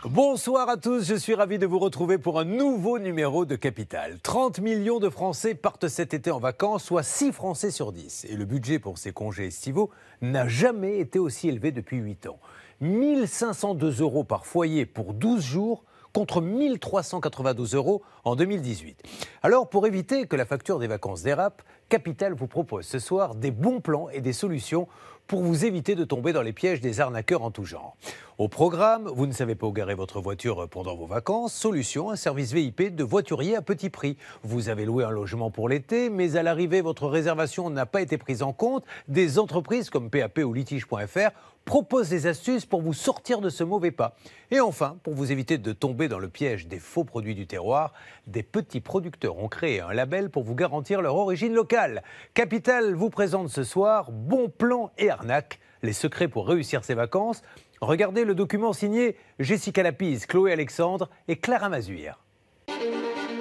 Bonsoir à tous, je suis ravi de vous retrouver pour un nouveau numéro de Capital. 30 millions de Français partent cet été en vacances, soit 6 Français sur 10. Et le budget pour ces congés estivaux n'a jamais été aussi élevé depuis 8 ans. 1 502 € par foyer pour 12 jours contre 1 392 € en 2018. Alors, pour éviter que la facture des vacances dérape, Capital vous propose ce soir des bons plans et des solutions pour vous éviter de tomber dans les pièges des arnaqueurs en tout genre. Au programme, vous ne savez pas où garer votre voiture pendant vos vacances. Solution, un service VIP de voiturier à petit prix. Vous avez loué un logement pour l'été, mais à l'arrivée, votre réservation n'a pas été prise en compte. Des entreprises comme PAP ou litige.fr proposent des astuces pour vous sortir de ce mauvais pas. Et enfin, pour vous éviter de tomber dans le piège des faux produits du terroir, des petits producteurs ont créé un label pour vous garantir leur origine locale. Capital vous présente ce soir Bons plans et arnaques, les secrets pour réussir ses vacances. Regardez le document signé Jessica Lapise, Chloé Alexandre et Clara Mazuir.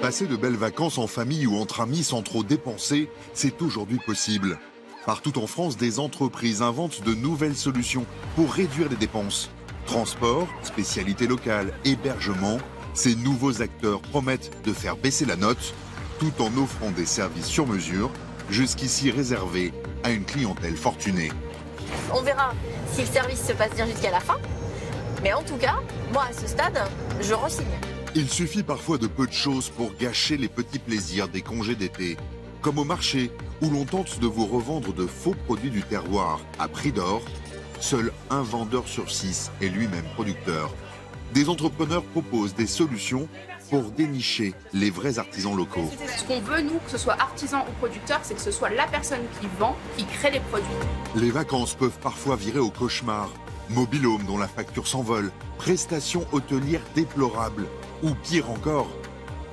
Passer de belles vacances en famille ou entre amis sans trop dépenser, c'est aujourd'hui possible. Partout en France, des entreprises inventent de nouvelles solutions pour réduire les dépenses. Transport, spécialité locale, hébergement, ces nouveaux acteurs promettent de faire baisser la note tout en offrant des services sur mesure, jusqu'ici réservés à une clientèle fortunée. On verra si le service se passe bien jusqu'à la fin. Mais en tout cas, moi à ce stade, je re-signe. Il suffit parfois de peu de choses pour gâcher les petits plaisirs des congés d'été. Comme au marché, où l'on tente de vous revendre de faux produits du terroir à prix d'or. Seul un vendeur sur 6 est lui-même producteur. Des entrepreneurs proposent des solutions pour dénicher les vrais artisans locaux. Ce qu'on veut, nous, que ce soit artisan ou producteur, c'est que ce soit la personne qui vend, qui crée les produits. Les vacances peuvent parfois virer au cauchemar. Mobil-home dont la facture s'envole, prestations hôtelières déplorables, ou pire encore,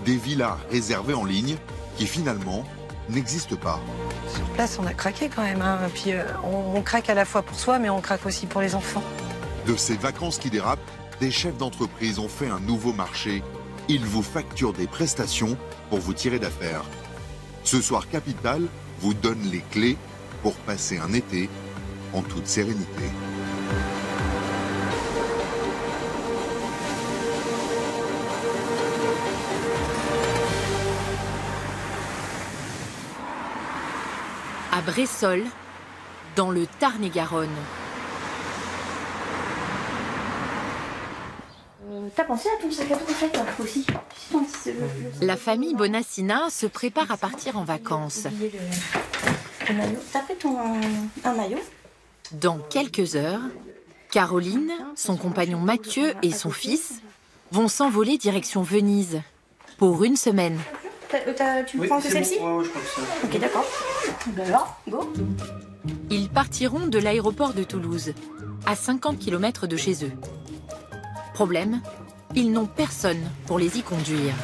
des villas réservées en ligne qui finalement n'existent pas. Sur place, on a craqué quand même. Hein. Puis on craque à la fois pour soi, mais on craque aussi pour les enfants. De ces vacances qui dérapent, des chefs d'entreprise ont fait un nouveau marché. Ils vous facturent des prestations pour vous tirer d'affaire. Ce soir, Capital vous donne les clés pour passer un été en toute sérénité. À Bressolles, dans le Tarn-et-Garonne. T'as pensé à ton sac à dos en fait aussi? La famille Bonassina se prépare à partir en vacances. Le maillot. T'as pris un maillot? Dans quelques heures, Caroline, son compagnon Mathieu et son fils vont s'envoler direction Venise pour une semaine. Tu prends que celle-ci? Ouais, je crois que ça. Ok, d'accord. Alors, go. Ils partiront de l'aéroport de Toulouse, à 50 km de chez eux. Problème, ils n'ont personne pour les y conduire.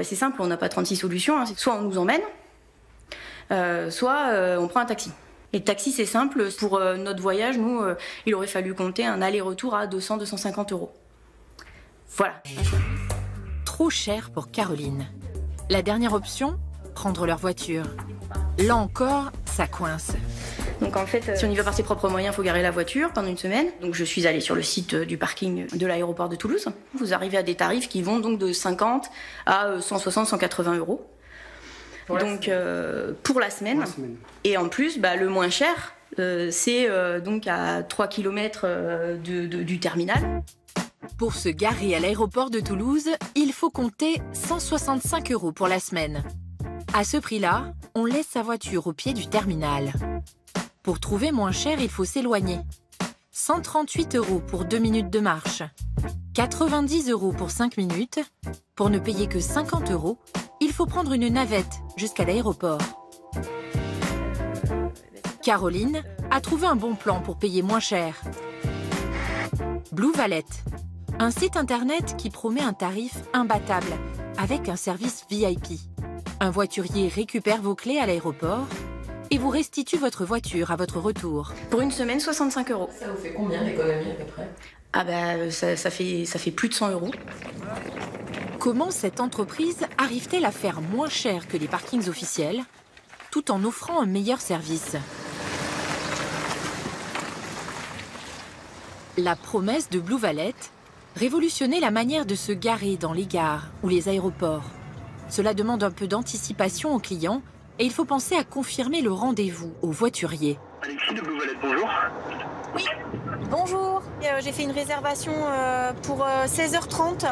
C'est simple, on n'a pas 36 solutions. Hein. Soit on nous emmène, soit on prend un taxi. Et le taxi, c'est simple. Pour notre voyage, nous, il aurait fallu compter un aller-retour à 200-250 €. Voilà. Trop cher pour Caroline. La dernière option, prendre leur voiture. Là encore, ça coince. Donc en fait, si on y va par ses propres moyens, il faut garer la voiture pendant une semaine. Donc je suis allée sur le site du parking de l'aéroport de Toulouse. Vous arrivez à des tarifs qui vont donc de 50 à 160-180 €. Donc pour la semaine. Et en plus, le moins cher, c'est donc à 3 km du terminal. Pour se garer à l'aéroport de Toulouse, il faut compter 165 € pour la semaine. À ce prix-là, on laisse sa voiture au pied du terminal. Pour trouver moins cher, il faut s'éloigner. 138 € pour 2 minutes de marche. 90 € pour 5 minutes. Pour ne payer que 50 €, il faut prendre une navette jusqu'à l'aéroport. Caroline a trouvé un bon plan pour payer moins cher. Blue Valet, un site internet qui promet un tarif imbattable avec un service VIP. Un voiturier récupère vos clés à l'aéroport et vous restitue votre voiture à votre retour. Pour une semaine, 65 €. Ça vous fait combien d'économies à peu près? Ça fait plus de 100 €. Comment cette entreprise arrive-t-elle à faire moins cher que les parkings officiels, tout en offrant un meilleur service? La promesse de Blue Valet, révolutionner la manière de se garer dans les gares ou les aéroports. Cela demande un peu d'anticipation aux clients et il faut penser à confirmer le rendez-vous aux voituriers. Alexis de Blue Valet, bonjour. Oui, bonjour. J'ai fait une réservation pour 16h30.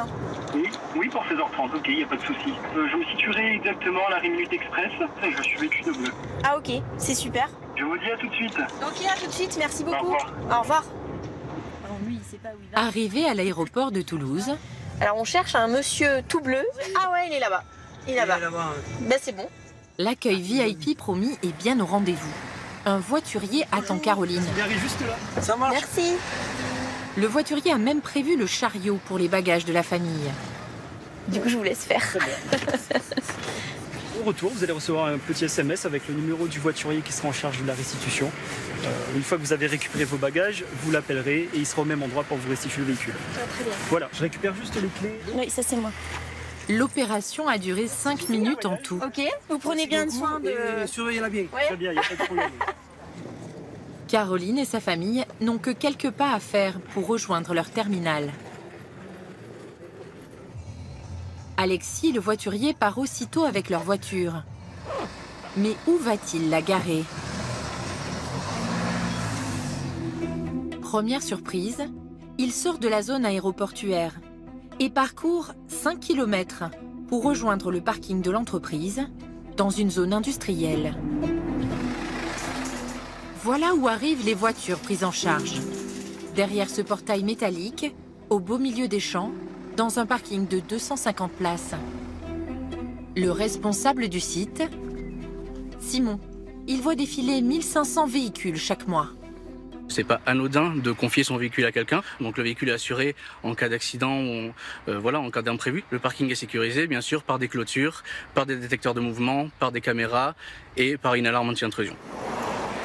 Oui, pour 16h30, ok, il n'y a pas de souci. Je me situerai exactement à l'arrêt Minute Express et je suis vêtu de bleu. Ah ok, c'est super. Je vous dis à tout de suite. Ok, à tout de suite, merci beaucoup. Au revoir. Au revoir. Arrivé à l'aéroport de Toulouse, Alors on cherche un monsieur tout bleu. Ah ouais, il est là-bas. Il est là-bas. Ben c'est bon. l'accueil VIP promis est bien au rendez-vous. Un voiturier attend Caroline. Il arrive juste là. Ça marche. Merci. Le voiturier a même prévu le chariot pour les bagages de la famille. Du coup, je vous laisse faire. Au retour, vous allez recevoir un petit SMS avec le numéro du voiturier qui sera en charge de la restitution. Une fois que vous avez récupéré vos bagages, vous l'appellerez et il sera au même endroit pour vous restituer le véhicule. Très bien. Voilà, je récupère juste les clés. Oui, ça c'est moi. L'opération a duré 5 minutes en tout. Ok, vous prenez bien soin de... Surveillez-la bien. Ouais. Très bien, il n'y a pas de problème. Caroline et sa famille n'ont que quelques pas à faire pour rejoindre leur terminal. Alexis, le voiturier, part aussitôt avec leur voiture. Mais où va-t-il la garer? Première surprise, il sort de la zone aéroportuaire et parcourt 5 km pour rejoindre le parking de l'entreprise dans une zone industrielle. Voilà où arrivent les voitures prises en charge. Derrière ce portail métallique, au beau milieu des champs, dans un parking de 250 places. Le responsable du site, Simon, il voit défiler 1500 véhicules chaque mois. C'est pas anodin de confier son véhicule à quelqu'un. Donc le véhicule est assuré en cas d'accident ou en cas d'imprévu. Le parking est sécurisé, bien sûr, par des clôtures, par des détecteurs de mouvement, par des caméras et par une alarme anti-intrusion.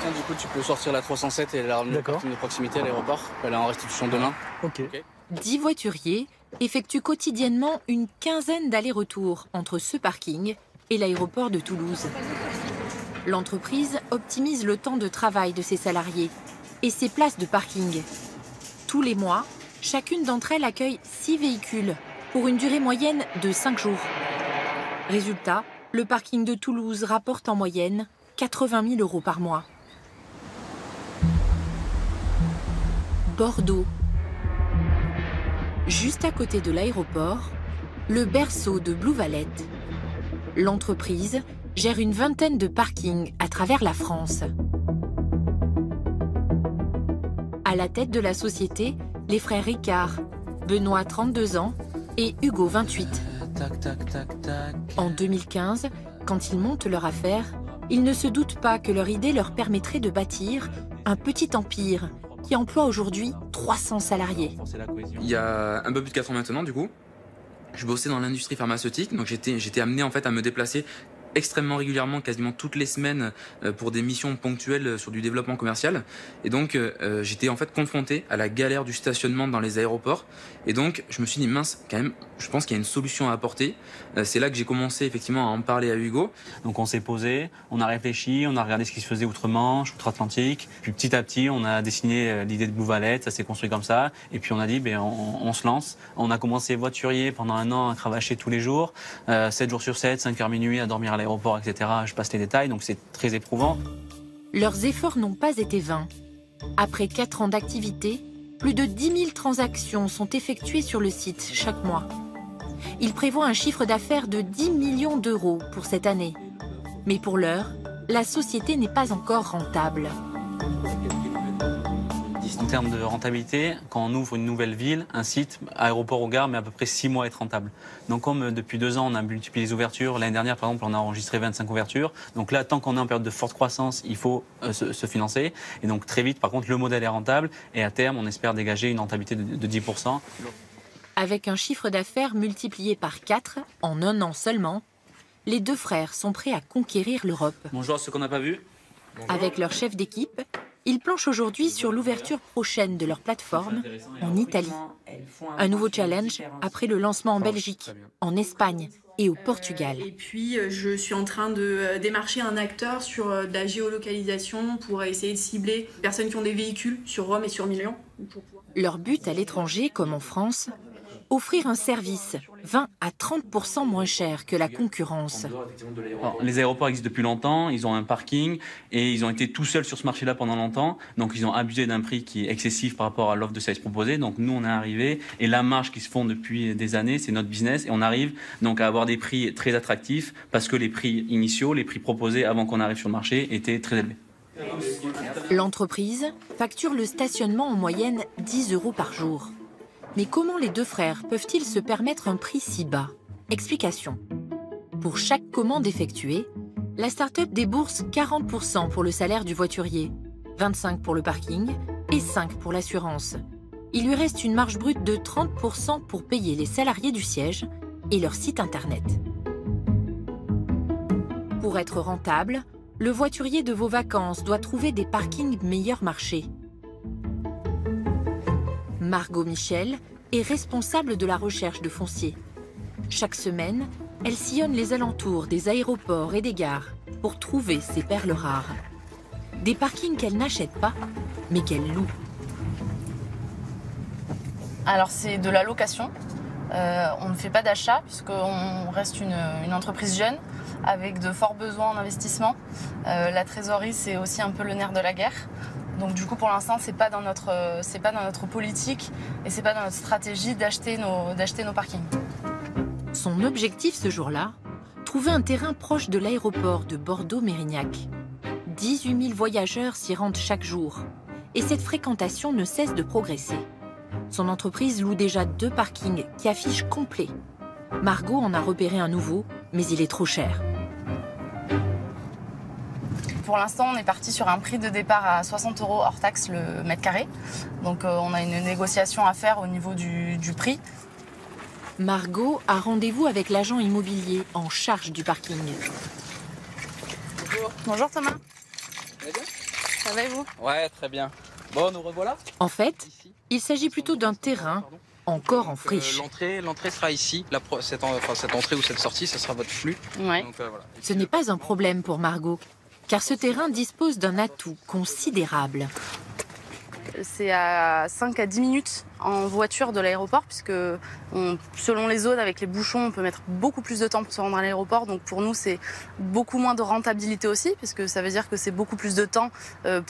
Tiens, du coup, tu peux sortir la 307 et l'alarme de parking de proximité à l'aéroport. Elle est en restitution demain. Ok. 10 voituriers effectuent quotidiennement une quinzaine d'allers-retours entre ce parking et l'aéroport de Toulouse. L'entreprise optimise le temps de travail de ses salariés et ses places de parking. Tous les mois, chacune d'entre elles accueille 6 véhicules pour une durée moyenne de 5 jours. Résultat, le parking de Toulouse rapporte en moyenne 80 000 € par mois. Bordeaux. Juste à côté de l'aéroport, le berceau de Blue Valet. L'entreprise gère une vingtaine de parkings à travers la France. À la tête de la société, les frères Ricard, Benoît 32 ans et Hugo 28. En 2015, quand ils montent leur affaire, ils ne se doutent pas que leur idée leur permettrait de bâtir un petit empire qui emploie aujourd'hui 300 salariés. Il y a un peu plus de 4 ans maintenant, du coup, je bossais dans l'industrie pharmaceutique, donc j'étais amené en fait à me déplacer extrêmement régulièrement, quasiment toutes les semaines, pour des missions ponctuelles sur du développement commercial. Et donc, j'étais en fait confronté à la galère du stationnement dans les aéroports. Et donc, je me suis dit, mince, quand même, je pense qu'il y a une solution à apporter. C'est là que j'ai commencé effectivement à en parler à Hugo. Donc on s'est posé, on a réfléchi, on a regardé ce qui se faisait outre-Manche, outre-Atlantique. Puis petit à petit, on a dessiné l'idée de Blue Valet, ça s'est construit comme ça. Et puis on a dit, on se lance. On a commencé voiturier pendant 1 an à cravacher tous les jours, 7 jours sur 7, 5h minuit, à dormir à l'aéroport, etc. Je passe les détails, donc c'est très éprouvant. Leurs efforts n'ont pas été vains. Après 4 ans d'activité, plus de 10 000 transactions sont effectuées sur le site chaque mois. Ils prévoient un chiffre d'affaires de 10 millions d'euros pour cette année. Mais pour l'heure, la société n'est pas encore rentable. En termes de rentabilité, quand on ouvre une nouvelle ville, un site, aéroport ou gare, met à peu près 6 mois à être rentable. Donc comme depuis 2 ans, on a multiplié les ouvertures, l'année dernière, par exemple, on a enregistré 25 ouvertures. Donc là, tant qu'on est en période de forte croissance, il faut se financer. Et donc très vite, par contre, le modèle est rentable. Et à terme, on espère dégager une rentabilité de 10%. Avec un chiffre d'affaires multiplié par 4 en 1 an seulement, les 2 frères sont prêts à conquérir l'Europe. Bonjour à ceux qu'on n'a pas vus. Avec leur chef d'équipe, ils planchent aujourd'hui sur l'ouverture prochaine de leur plateforme en Italie. Un nouveau challenge après le lancement en Belgique, en Espagne et au Portugal. Et puis, je suis en train de démarcher un acteur sur de la géolocalisation pour essayer de cibler les personnes qui ont des véhicules sur Rome et sur Milan. Leur but à l'étranger, comme en France, offrir un service 20 à 30% moins cher que la concurrence. Alors, les aéroports existent depuis longtemps, ils ont un parking et ils ont été tout seuls sur ce marché-là pendant longtemps. Donc ils ont abusé d'un prix qui est excessif par rapport à l'offre de service proposée. Donc nous, on est arrivé et la marge qui se font depuis des années, c'est notre business. Et on arrive donc à avoir des prix très attractifs parce que les prix initiaux, les prix proposés avant qu'on arrive sur le marché étaient très élevés. L'entreprise facture le stationnement en moyenne 10 € par jour. Mais comment les deux frères peuvent-ils se permettre un prix si bas? Explication. Pour chaque commande effectuée, la start-up débourse 40% pour le salaire du voiturier, 25% pour le parking et 5% pour l'assurance. Il lui reste une marge brute de 30% pour payer les salariés du siège et leur site internet. Pour être rentable, le voiturier de vos vacances doit trouver des parkings meilleur marché. Margot Michel est responsable de la recherche de foncier. Chaque semaine, elle sillonne les alentours des aéroports et des gares pour trouver ces perles rares. Des parkings qu'elle n'achète pas, mais qu'elle loue. Alors c'est de la location. On ne fait pas d'achat puisqu'on reste une entreprise jeune avec de forts besoins en investissement. La trésorerie, c'est aussi un peu le nerf de la guerre. Donc du coup, pour l'instant, c'est pas dans notre politique et c'est pas dans notre stratégie d'acheter nos parkings. Son objectif ce jour-là, trouver un terrain proche de l'aéroport de Bordeaux-Mérignac. 18 000 voyageurs s'y rendent chaque jour et cette fréquentation ne cesse de progresser. Son entreprise loue déjà 2 parkings qui affichent complet. Margot en a repéré un nouveau, mais il est trop cher. Pour l'instant, on est parti sur un prix de départ à 60 € hors taxe le mètre carré. Donc on a une négociation à faire au niveau du prix. Margot a rendez-vous avec l'agent immobilier en charge du parking. Bonjour. Bonjour Thomas. Vous allez bien? Ça va et vous? Ouais, très bien. Bon, nous revoilà. En fait, il s'agit plutôt d'un terrain encore en friche. L'entrée sera ici. Cette entrée ou cette sortie, ça sera votre flux. Ouais. Donc, voilà. Ce n'est pas un problème pour Margot, car ce terrain dispose d'un atout considérable. C'est à 5 à 10 minutes en voiture de l'aéroport, puisque selon les zones, avec les bouchons, on peut mettre beaucoup plus de temps pour se rendre à l'aéroport. Donc pour nous, c'est beaucoup moins de rentabilité aussi, puisque ça veut dire que c'est beaucoup plus de temps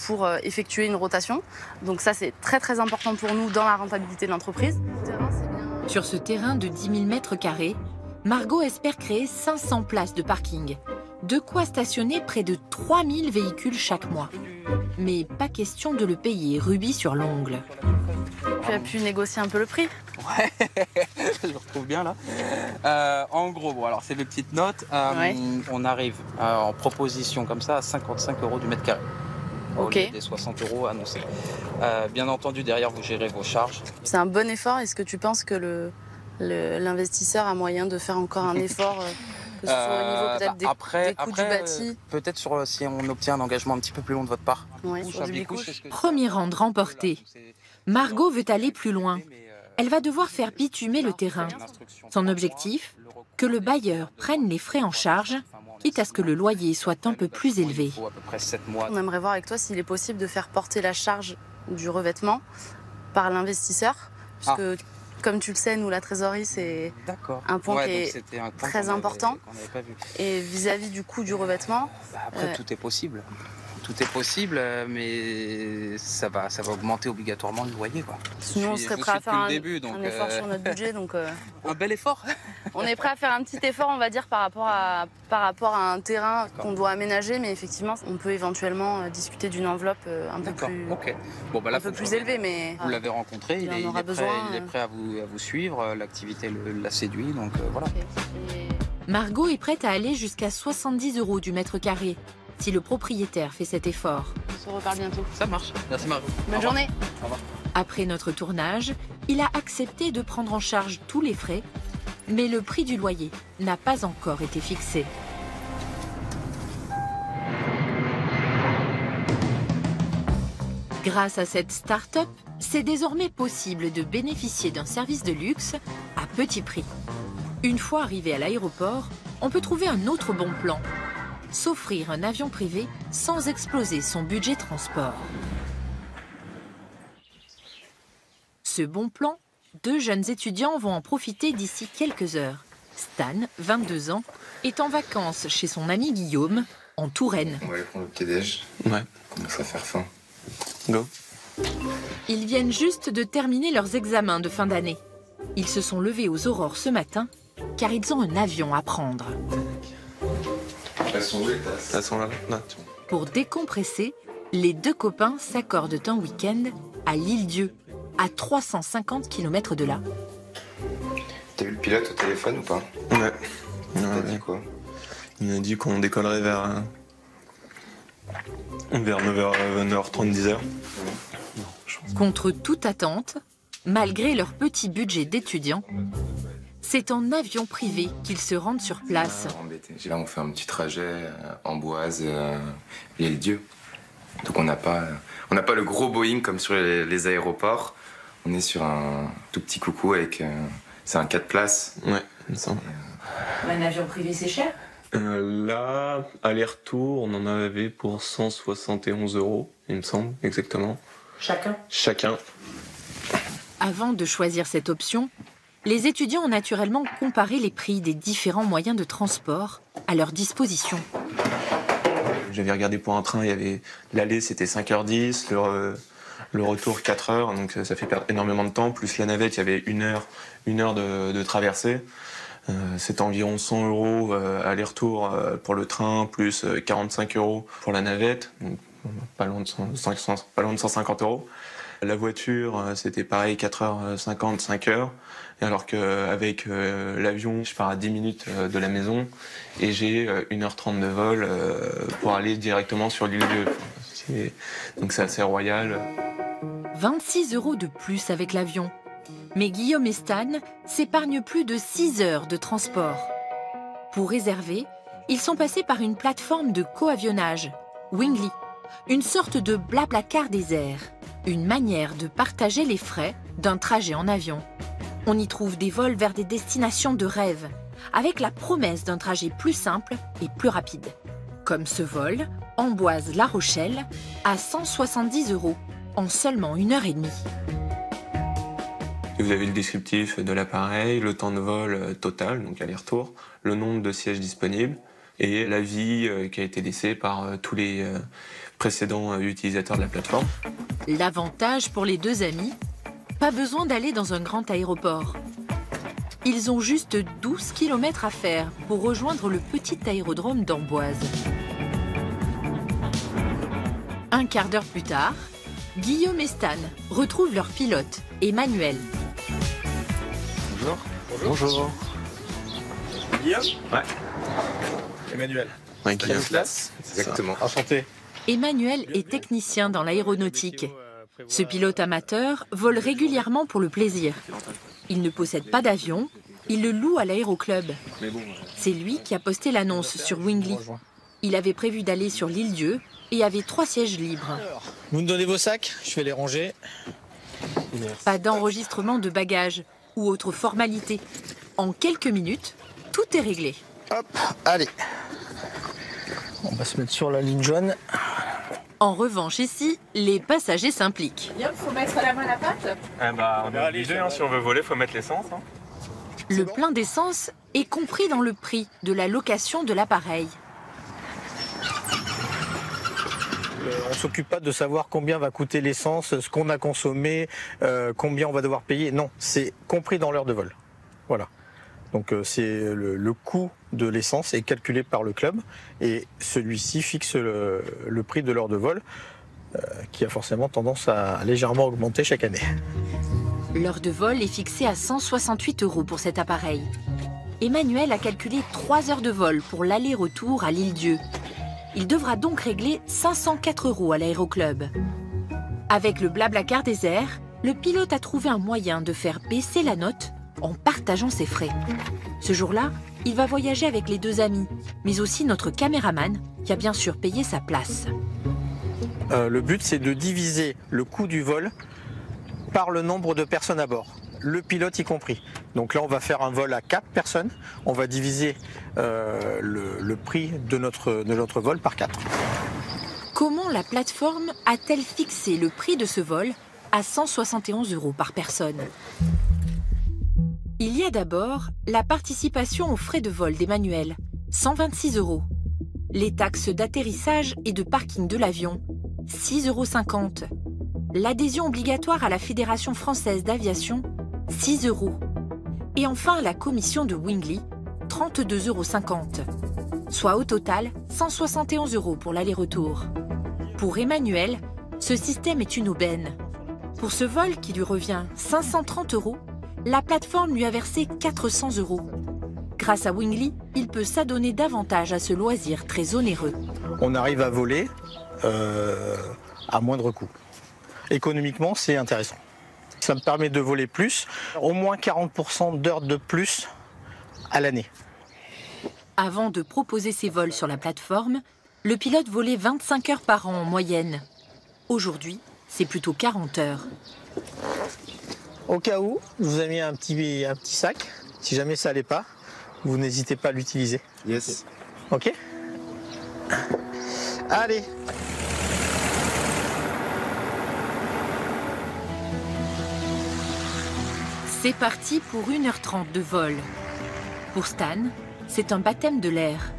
pour effectuer une rotation. Donc ça, c'est très très important pour nous dans la rentabilité de l'entreprise. Sur ce terrain de 10 000 m², Margot espère créer 500 places de parking. De quoi stationner près de 3000 véhicules chaque mois. Mais pas question de le payer rubis sur l'ongle. Tu as pu négocier un peu le prix? Ouais, je le retrouve bien là. En gros, bon, alors c'est des petites notes. Ouais. On arrive en proposition comme ça à 55 € du mètre carré. Ok. Au lieu des 60 € annoncés. Bien entendu, derrière, vous gérez vos charges. C'est un bon effort. Est-ce que tu penses que l'investisseur a moyen de faire encore un effort que ce soit au niveau peut-être des coûts du bâti? Peut-être si on obtient un engagement un petit peu plus long de votre part. Ouais, sur du bicouche. Premier round remporté. Margot veut aller plus loin. Elle va devoir faire bitumer le terrain. Son objectif, que le bailleur prenne les frais en charge, quitte à ce que le loyer soit un peu plus élevé. On aimerait voir avec toi s'il est possible de faire porter la charge du revêtement par l'investisseur, puisque comme tu le sais, nous, la trésorerie, c'est un point qui est très important. Et vis-à-vis du coût du revêtement... Après, tout est possible. Tout est possible, mais ça va augmenter obligatoirement le loyer, quoi. Sinon, on serait prêt à faire un effort sur notre budget. Donc, un bel effort. On est prêt à faire un petit effort, on va dire, par rapport à un terrain qu'on doit aménager, mais effectivement, on peut éventuellement discuter d'une enveloppe un peu plus, bon, bah là, un peu plus élevée. Mais vous l'avez rencontré, il est prêt à vous suivre, l'activité l'a séduit, donc voilà. Margot est prête à aller jusqu'à 70 € du mètre carré, si le propriétaire fait cet effort. On se reparle bientôt. Ça marche. Merci Margot. Bonne journée. Au revoir. Après notre tournage, il a accepté de prendre en charge tous les frais, mais le prix du loyer n'a pas encore été fixé. Grâce à cette start-up, c'est désormais possible de bénéficier d'un service de luxe à petit prix. Une fois arrivé à l'aéroport, on peut trouver un autre bon plan. S'offrir un avion privé sans exploser son budget transport. Ce bon plan, 2 jeunes étudiants vont en profiter d'ici quelques heures. Stan, 22 ans, est en vacances chez son ami Guillaume, en Touraine. On va aller prendre le petit-déj. Ouais. On commence à faire faim. Go. Ils viennent juste de terminer leurs examens de fin d'année. Ils se sont levés aux aurores ce matin, car ils ont un avion à prendre. Elles sont où les tasses? Elles sont là. Non. Pour décompresser, les 2 copains s'accordent un week-end à l'Île-Dieu, à 350 km de là. T'as eu le pilote au téléphone ou pas? Ouais. Il t'a dit quoi? Il m'a dit qu'on décollerait vers 9h30, 10h. Contre toute attente, malgré leur petit budget d'étudiants, c'est en avion privé qu'ils se rendent sur place. Là, on fait un petit trajet Amboise, l'Île-Dieu. Donc on n'a pas le gros Boeing comme sur les aéroports. On est sur un tout petit coucou avec... c'est un 4 places. Ouais, il me semble. Un avion privé, c'est cher? Là, aller-retour, on en avait pour 171 €, il me semble, exactement. Chacun? Chacun. Avant de choisir cette option, les étudiants ont naturellement comparé les prix des différents moyens de transport à leur disposition. J'avais regardé pour un train, il y avait l'aller c'était 5h10, le retour 4h, donc ça fait perdre énormément de temps, plus la navette, il y avait une heure de traversée. C'était environ 100 € aller-retour pour le train, plus 45 € pour la navette, donc pas loin de 150 €. La voiture, c'était pareil, 4h50, 5h. Alors qu'avec l'avion, je pars à 10 minutes de la maison et j'ai 1h30 de vol pour aller directement sur l'Île-Dieu. Donc c'est assez royal. 26 € de plus avec l'avion. Mais Guillaume et Stan s'épargnent plus de 6 heures de transport. Pour réserver, ils sont passés par une plateforme de coavionnage, Wingly, une sorte de Blablacar des airs, une manière de partager les frais d'un trajet en avion. On y trouve des vols vers des destinations de rêve, avec la promesse d'un trajet plus simple et plus rapide. Comme ce vol, Amboise-La Rochelle, à 170 € en seulement 1h30. Vous avez le descriptif de l'appareil, le temps de vol total, donc aller-retour, le nombre de sièges disponibles et l'avis qui a été laissé par tous les précédents utilisateurs de la plateforme. L'avantage pour les 2 amis, pas besoin d'aller dans un grand aéroport. Ils ont juste 12 km à faire pour rejoindre le petit aérodrome d'Amboise. Un quart d'heure plus tard, Guillaume et Stan retrouvent leur pilote, Emmanuel. Bonjour. Bonjour. Guillaume? Ouais. Emmanuel. Ouais, Guillaume. Exactement. Enchanté. Emmanuel est technicien dans l'aéronautique. Ce pilote amateur vole régulièrement pour le plaisir. Il ne possède pas d'avion, il le loue à l'aéroclub. C'est lui qui a posté l'annonce sur Wingly. Il avait prévu d'aller sur l'Île-Dieu et avait 3 sièges libres. Vous me donnez vos sacs, je vais les ranger. Pas d'enregistrement de bagages ou autre formalité. En quelques minutes, tout est réglé. Hop, allez. On va se mettre sur la ligne jaune. En revanche, ici, les passagers s'impliquent. Il faut mettre la main à la pâte. On est obligé, si on veut voler, il faut mettre l'essence. Le plein d'essence est compris dans le prix de la location de l'appareil. On ne s'occupe pas de savoir combien va coûter l'essence, ce qu'on a consommé, combien on va devoir payer. Non, c'est compris dans l'heure de vol. Voilà. Donc c'est le coût de l'essence est calculé par le club et celui-ci fixe le prix de l'heure de vol qui a forcément tendance à légèrement augmenter chaque année. L'heure de vol est fixée à 168 € pour cet appareil. Emmanuel a calculé 3 heures de vol pour l'aller-retour à l'Île-Dieu. Il devra donc régler 504 € à l'aéroclub. Avec le Blablacar des airs, le pilote a trouvé un moyen de faire baisser la note en partageant ses frais. Ce jour-là, il va voyager avec les 2 amis, mais aussi notre caméraman qui a bien sûr payé sa place. Le but, c'est de diviser le coût du vol par le nombre de personnes à bord, le pilote y compris. Donc là, on va faire un vol à 4 personnes. On va diviser le prix de notre vol par 4. Comment la plateforme a-t-elle fixé le prix de ce vol à 171 € par personne? Il y a d'abord la participation aux frais de vol d'Emmanuel, 126 €. Les taxes d'atterrissage et de parking de l'avion, 6,50 €. L'adhésion obligatoire à la Fédération française d'aviation, 6 €. Et enfin la commission de Wingley, 32,50 €. Soit au total 171 € pour l'aller-retour. Pour Emmanuel, ce système est une aubaine. Pour ce vol qui lui revient 530 €, la plateforme lui a versé 400 €. Grâce à Wingley, il peut s'adonner davantage à ce loisir très onéreux. On arrive à voler à moindre coût. Économiquement, c'est intéressant. Ça me permet de voler plus, au moins 40% d'heures de plus à l'année. Avant de proposer ses vols sur la plateforme, le pilote volait 25 heures par an en moyenne. Aujourd'hui, c'est plutôt 40 heures. Au cas où, je vous ai mis un petit sac. Si jamais ça n'allait pas, vous n'hésitez pas à l'utiliser. Yes. Ok. Allez. C'est parti pour 1h30 de vol. Pour Stan, c'est un baptême de l'air.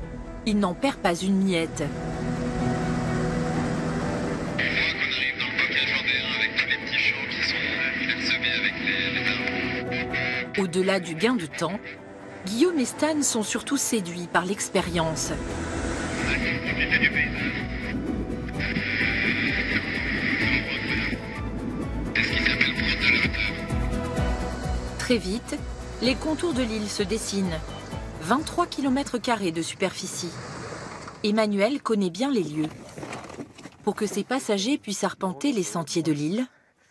Il n'en perd pas une miette. Au-delà du gain de temps, Guillaume et Stan sont surtout séduits par l'expérience. Très vite, les contours de l'île se dessinent. 23 km² de superficie. Emmanuel connaît bien les lieux. Pour que ses passagers puissent arpenter les sentiers de l'île,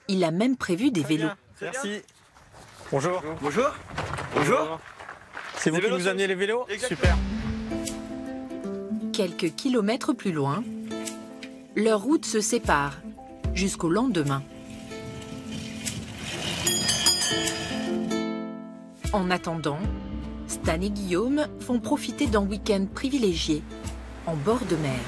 il a même prévu des vélos. Merci. Bonjour. Bonjour. Bonjour. C'est vous qui nous amenez les vélos? Super. Quelques kilomètres plus loin, leurs routes se séparent jusqu'au lendemain. En attendant, Stan et Guillaume vont profiter d'un week-end privilégié en bord de mer.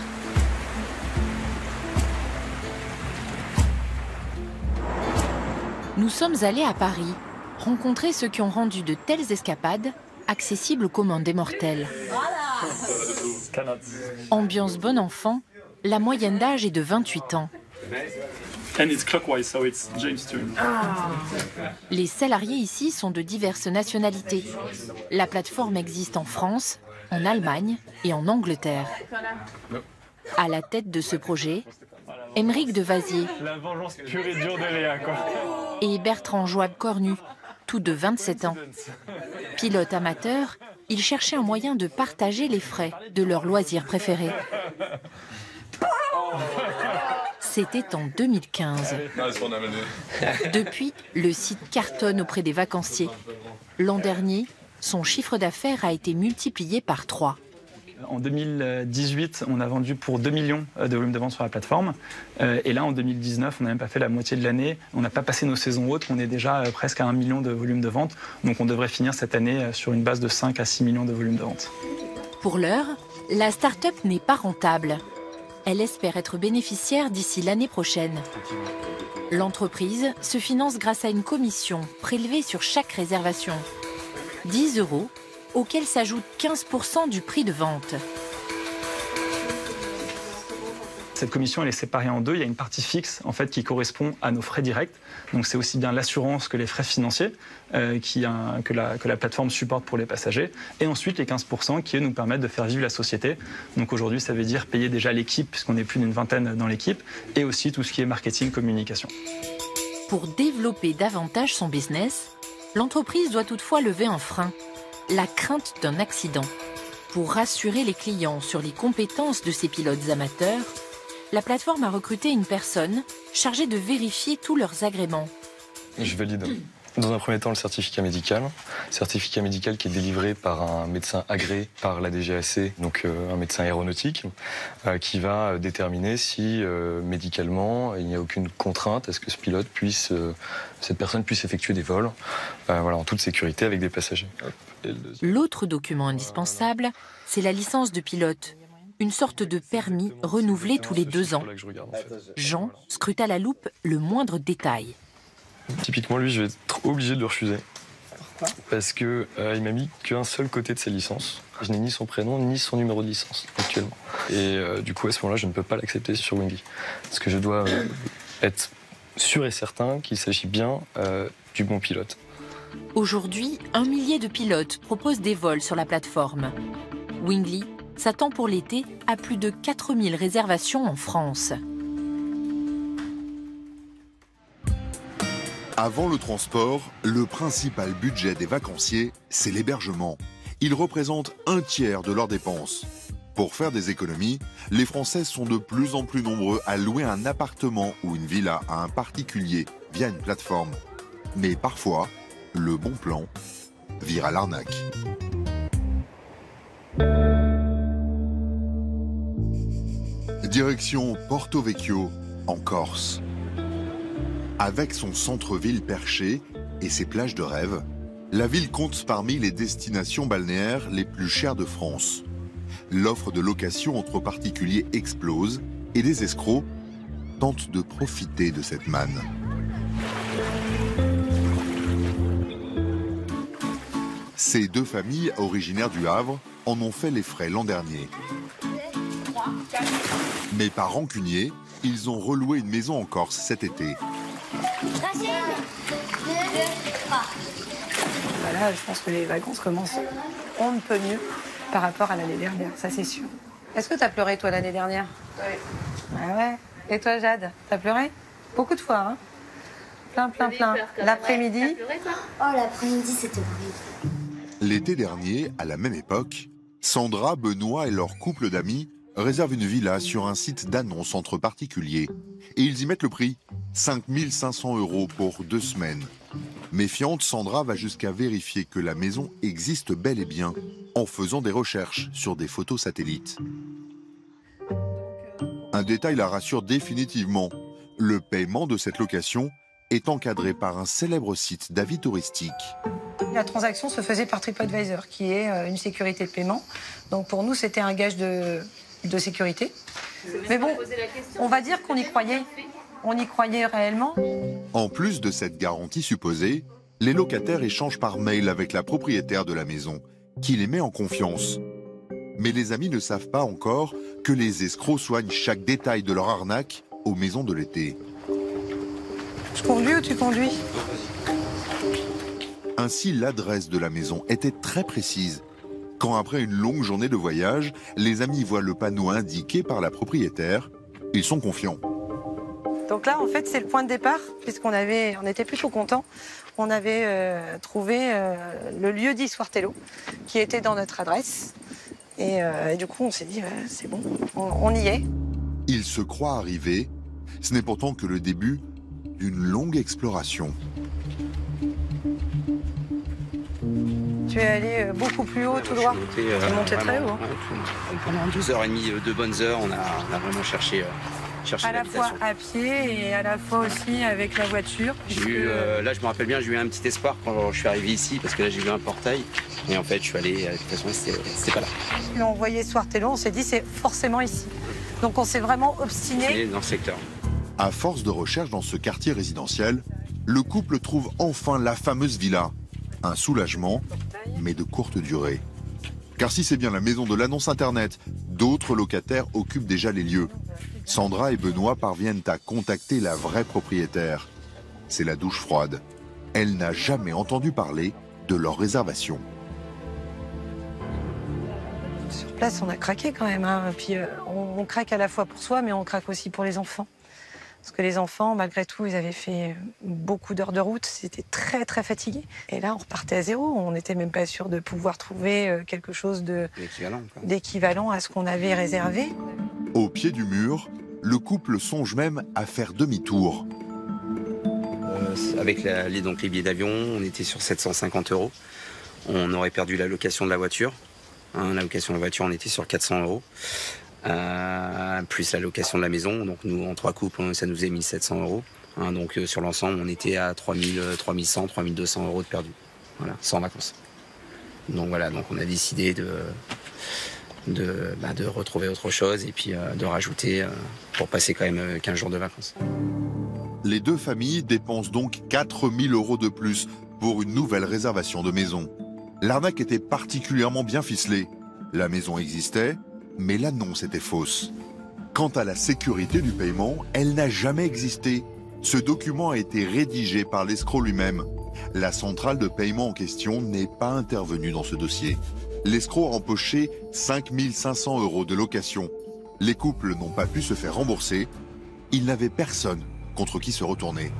Nous sommes allés à Paris rencontrer ceux qui ont rendu de telles escapades accessibles aux communs des mortels. Ambiance bon enfant, la moyenne d'âge est de 28 ans. Les salariés ici sont de diverses nationalités. La plateforme existe en France, en Allemagne et en Angleterre. À la tête de ce projet, Émeric de Vazier et Bertrand Joab-Cornu, tous de 27 ans. Pilotes amateurs, ils cherchaient un moyen de partager les frais de leur loisir préféré. C'était en 2015. Depuis, le site cartonne auprès des vacanciers. L'an dernier, son chiffre d'affaires a été multiplié par 3. En 2018, on a vendu pour 2 millions de volumes de vente sur la plateforme. Et là, en 2019, on n'a même pas fait la moitié de l'année. On n'a pas passé nos saisons hautes. On est déjà presque à 1 million de volumes de vente. Donc on devrait finir cette année sur une base de 5 à 6 millions de volumes de vente. Pour l'heure, la start-up n'est pas rentable. Elle espère être bénéficiaire d'ici l'année prochaine. L'entreprise se finance grâce à une commission prélevée sur chaque réservation. 10 €, auquel s'ajoute 15% du prix de vente. Cette commission, elle est séparée en deux. Il y a une partie fixe en fait, qui correspond à nos frais directs. Donc c'est aussi bien l'assurance que les frais financiers que la plateforme supporte pour les passagers. Et ensuite les 15% qui eux, nous permettent de faire vivre la société. Donc aujourd'hui, ça veut dire payer déjà l'équipe, puisqu'on est plus d'une vingtaine dans l'équipe, et aussi tout ce qui est marketing, communication. Pour développer davantage son business, l'entreprise doit toutefois lever un frein, la crainte d'un accident. Pour rassurer les clients sur les compétences de ces pilotes amateurs, la plateforme a recruté une personne chargée de vérifier tous leurs agréments. Je valide. Dans un premier temps, le certificat médical qui est délivré par un médecin agréé par la DGAC, donc un médecin aéronautique, qui va déterminer si médicalement il n'y a aucune contrainte à ce que cette personne puisse effectuer des vols en toute sécurité avec des passagers. L'autre document indispensable, c'est la licence de pilote, une sorte de permis renouvelé tous les 2 ans. Jean scrute à la loupe le moindre détail. Typiquement, lui, je vais être obligé de le refuser. Pourquoi ? Parce qu'il m'a mis qu'un seul côté de sa licence. Je n'ai ni son prénom, ni son numéro de licence, actuellement. Et du coup, à ce moment-là, je ne peux pas l'accepter sur Wingly. Parce que je dois être sûr et certain qu'il s'agit bien du bon pilote. Aujourd'hui, 1 millier de pilotes proposent des vols sur la plateforme. Wingly s'attend pour l'été à plus de 4000 réservations en France. Avant le transport, le principal budget des vacanciers, c'est l'hébergement. Il représente 1/3 de leurs dépenses. Pour faire des économies, les Français sont de plus en plus nombreux à louer un appartement ou une villa à un particulier via une plateforme. Mais parfois, le bon plan vire à l'arnaque. Direction Porto Vecchio, en Corse. Avec son centre-ville perché et ses plages de rêve, la ville compte parmi les destinations balnéaires les plus chères de France. L'offre de location entre particuliers explose et des escrocs tentent de profiter de cette manne. Ces 2 familles originaires du Havre en ont fait les frais l'an dernier. Mais par rancunier, ils ont reloué une maison en Corse cet été. Voilà, je pense que les vacances commencent on ne peut mieux par rapport à l'année dernière, ça c'est sûr. Est-ce que t'as pleuré toi l'année dernière? Oui. Ah ouais. Et toi Jade, t'as pleuré? Beaucoup de fois, hein? Plein. L'après-midi? Oh, l'après-midi c'était horrible. L'été dernier, à la même époque, Sandra, Benoît et leur couple d'amis réservent une villa sur un site d'annonce entre particuliers. Et ils y mettent le prix, 5 500 € pour 2 semaines. Méfiante, Sandra va jusqu'à vérifier que la maison existe bel et bien en faisant des recherches sur des photos satellites. Un détail la rassure définitivement. Le paiement de cette location est encadré par un célèbre site d'avis touristique. La transaction se faisait par TripAdvisor, qui est une sécurité de paiement. Donc pour nous, c'était un gage de sécurité. Mais bon, on va dire qu'on y croyait. On y croyait réellement. En plus de cette garantie supposée, les locataires échangent par mail avec la propriétaire de la maison, qui les met en confiance. Mais les amis ne savent pas encore que les escrocs soignent chaque détail de leur arnaque aux maisons de l'été. Je conduis ou tu conduis? Ainsi, l'adresse de la maison était très précise. Quand après une longue journée de voyage, les amis voient le panneau indiqué par la propriétaire, ils sont confiants. Donc là, en fait, c'est le point de départ, puisqu'on était plutôt contents. On avait trouvé le lieu dit Suartello, qui était dans notre adresse. Et du coup, on s'est dit, c'est bon, on y est. Ils se croient arrivés. Ce n'est pourtant que le début d'une longue exploration. Tu es allé beaucoup plus haut, tout droit. Tu es monté très haut. Pendant 2h30, 2 bonnes heures, on a vraiment cherché à la fois à pied et à la fois aussi avec la voiture. Là, je me rappelle bien, j'ai eu un petit espoir quand je suis arrivé ici, parce que là, j'ai vu un portail. Et en fait, je suis allé, de toute façon, c'était pas là. Quand on voyait Suartello, on s'est dit, c'est forcément ici. Donc on s'est vraiment obstiné. Dans le secteur. À force de recherche dans ce quartier résidentiel, le couple trouve enfin la fameuse villa. Un soulagement, mais de courte durée. Car si c'est bien la maison de l'annonce internet, d'autres locataires occupent déjà les lieux. Sandra et Benoît parviennent à contacter la vraie propriétaire. C'est la douche froide. Elle n'a jamais entendu parler de leur réservation. Sur place, on a craqué quand même. Hein. Puis on craque à la fois pour soi, mais on craque aussi pour les enfants. Parce que les enfants, malgré tout, ils avaient fait beaucoup d'heures de route. C'était très, très fatigués. Et là, on repartait à zéro. On n'était même pas sûr de pouvoir trouver quelque chose d'équivalent à ce qu'on avait réservé. Au pied du mur, le couple songe même à faire demi-tour. avec les billets d'avion, on était sur 750 €. On aurait perdu la location de la voiture. La location de la voiture, on était sur 400 €. Plus la location de la maison. Donc nous, en 3 couples, ça nous faisait 1700 €. Donc sur l'ensemble, on était à 3100, 3200 € de perdu. Voilà, sans vacances. Donc voilà, donc on a décidé de retrouver autre chose et puis de rajouter pour passer quand même 15 jours de vacances. Les deux familles dépensent donc 4000 € de plus pour une nouvelle réservation de maison. L'arnaque était particulièrement bien ficelée. La maison existait, mais l'annonce était fausse. Quant à la sécurité du paiement, elle n'a jamais existé. Ce document a été rédigé par l'escroc lui-même. La centrale de paiement en question n'est pas intervenue dans ce dossier. L'escroc a empoché 5500 € de location. Les couples n'ont pas pu se faire rembourser. Ils n'avaient personne contre qui se retourner.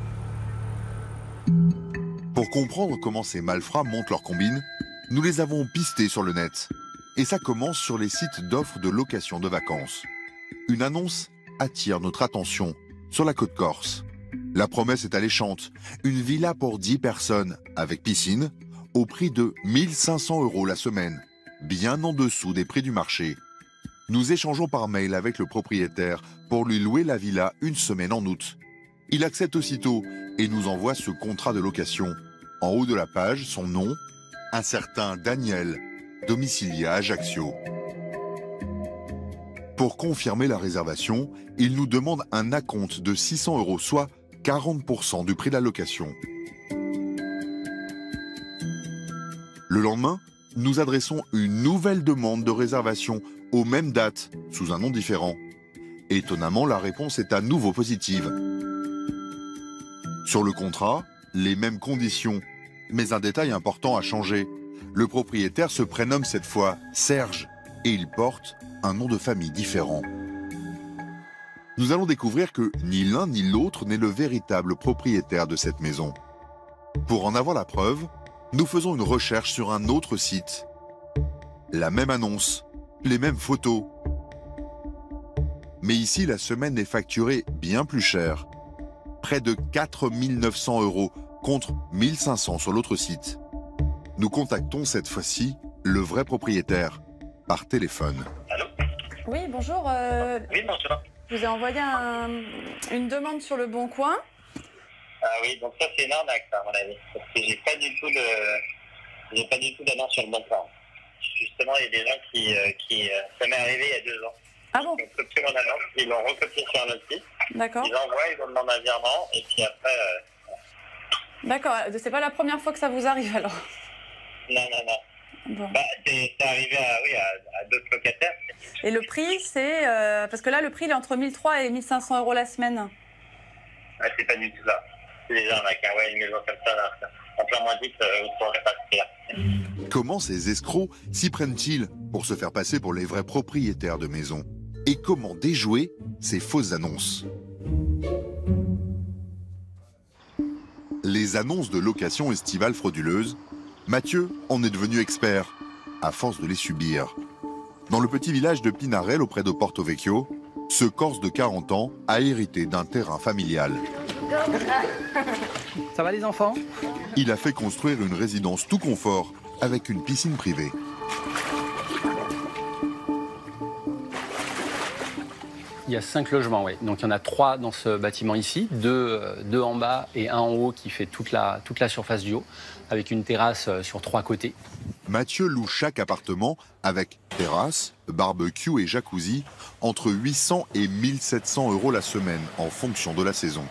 Pour comprendre comment ces malfrats montent leur combine, nous les avons pistés sur le net. Et ça commence sur les sites d'offres de location de vacances. Une annonce attire notre attention sur la côte corse. La promesse est alléchante. Une villa pour 10 personnes, avec piscine, au prix de 1500 € la semaine, bien en dessous des prix du marché. Nous échangeons par mail avec le propriétaire pour lui louer la villa une semaine en août. Il accepte aussitôt et nous envoie ce contrat de location. En haut de la page, son nom, un certain Daniel, domicilié à Ajaccio. Pour confirmer la réservation, il nous demande un acompte de 600 €, soit 40% du prix de la location. Le lendemain, nous adressons une nouvelle demande de réservation aux mêmes dates, sous un nom différent. Étonnamment, la réponse est à nouveau positive. Sur le contrat, les mêmes conditions, mais un détail important a changé. Le propriétaire se prénomme cette fois Serge et il porte un nom de famille différent. Nous allons découvrir que ni l'un ni l'autre n'est le véritable propriétaire de cette maison. Pour en avoir la preuve, nous faisons une recherche sur un autre site. La même annonce, les mêmes photos. Mais ici, la semaine est facturée bien plus cher. Près de 4900 € contre 1500 sur l'autre site. Nous contactons cette fois-ci le vrai propriétaire, par téléphone. Allô ? Oui, bonjour. Oui, bonjour. Je vous ai envoyé une demande sur le Bon Coin. Ah oui, donc ça c'est une arnaque, à mon avis. Parce que j'ai pas du tout d'annonce sur le Bon Coin. Justement, il y a des gens qui ça m'est arrivé il y a 2 ans. Ah bon ? Ils ont copié mon annonce, ils l'ont recopié sur un autre site. D'accord. Ils envoient, ils demandent un virement, et puis après... D'accord, c'est pas la première fois que ça vous arrive alors ? Non. Bon. Bah, c'est arrivé à d'autres locataires. Et le prix, c'est... parce que là, le prix, il est entre 1300 et 1500 € la semaine. Ah, c'est pas du tout ça. C'est des arnaques, hein. Ouais, une maison comme ça, là, en plein mois d'août, vous ne pourrez pas se faire. Comment ces escrocs s'y prennent-ils pour se faire passer pour les vrais propriétaires de maisons? Et comment déjouer ces fausses annonces? Les annonces de location estivale frauduleuses, Mathieu en est devenu expert, à force de les subir. Dans le petit village de Pinarel, auprès de Porto Vecchio, ce Corse de 40 ans a hérité d'un terrain familial. Ça va les enfants? Il a fait construire une résidence tout confort, avec une piscine privée. Il y a 5 logements, oui. Donc il y en a 3 dans ce bâtiment ici, 2 en bas et 1 en haut qui fait toute la surface du haut, avec une terrasse sur 3 côtés. Mathieu loue chaque appartement avec terrasse, barbecue et jacuzzi entre 800 et 1700 € la semaine en fonction de la saison.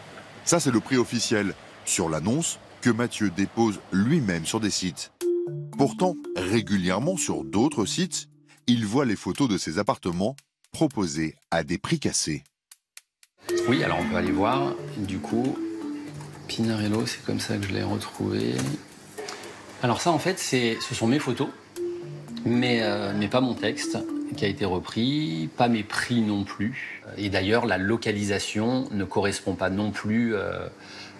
Ça, c'est le prix officiel sur l'annonce que Mathieu dépose lui-même sur des sites. Pourtant, régulièrement sur d'autres sites, il voit les photos de ses appartements proposés à des prix cassés. Oui, alors on peut aller voir. Du coup, Pinarello, c'est comme ça que je l'ai retrouvé. Alors ça, en fait, ce sont mes photos, mais pas mon texte qui a été repris, pas mes prix non plus. Et d'ailleurs, la localisation ne correspond pas non plus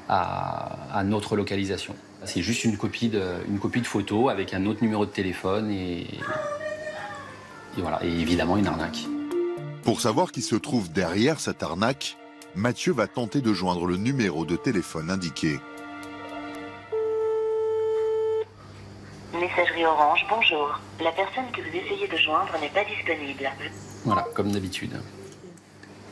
à notre localisation. C'est juste une copie de photo avec un autre numéro de téléphone et voilà, et évidemment une arnaque. Pour savoir qui se trouve derrière cette arnaque, Mathieu va tenter de joindre le numéro de téléphone indiqué. messagerie Orange, bonjour. La personne que vous essayez de joindre n'est pas disponible. Voilà, comme d'habitude.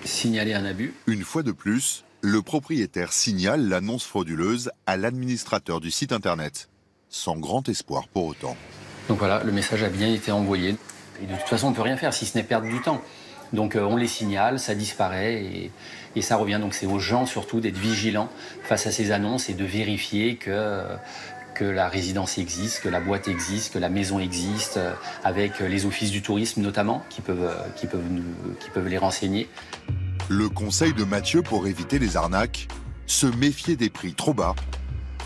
Signaler un abus. Une fois de plus, le propriétaire signale l'annonce frauduleuse à l'administrateur du site internet, sans grand espoir pour autant. Donc voilà, le message a bien été envoyé. Et de toute façon, on ne peut rien faire si ce n'est perdre du temps. Donc on les signale, ça disparaît et ça revient. Donc c'est aux gens surtout d'être vigilants face à ces annonces et de vérifier que la résidence existe, que la boîte existe, que la maison existe, avec les offices du tourisme notamment, qui peuvent les renseigner. Le conseil de Mathieu pour éviter les arnaques, se méfier des prix trop bas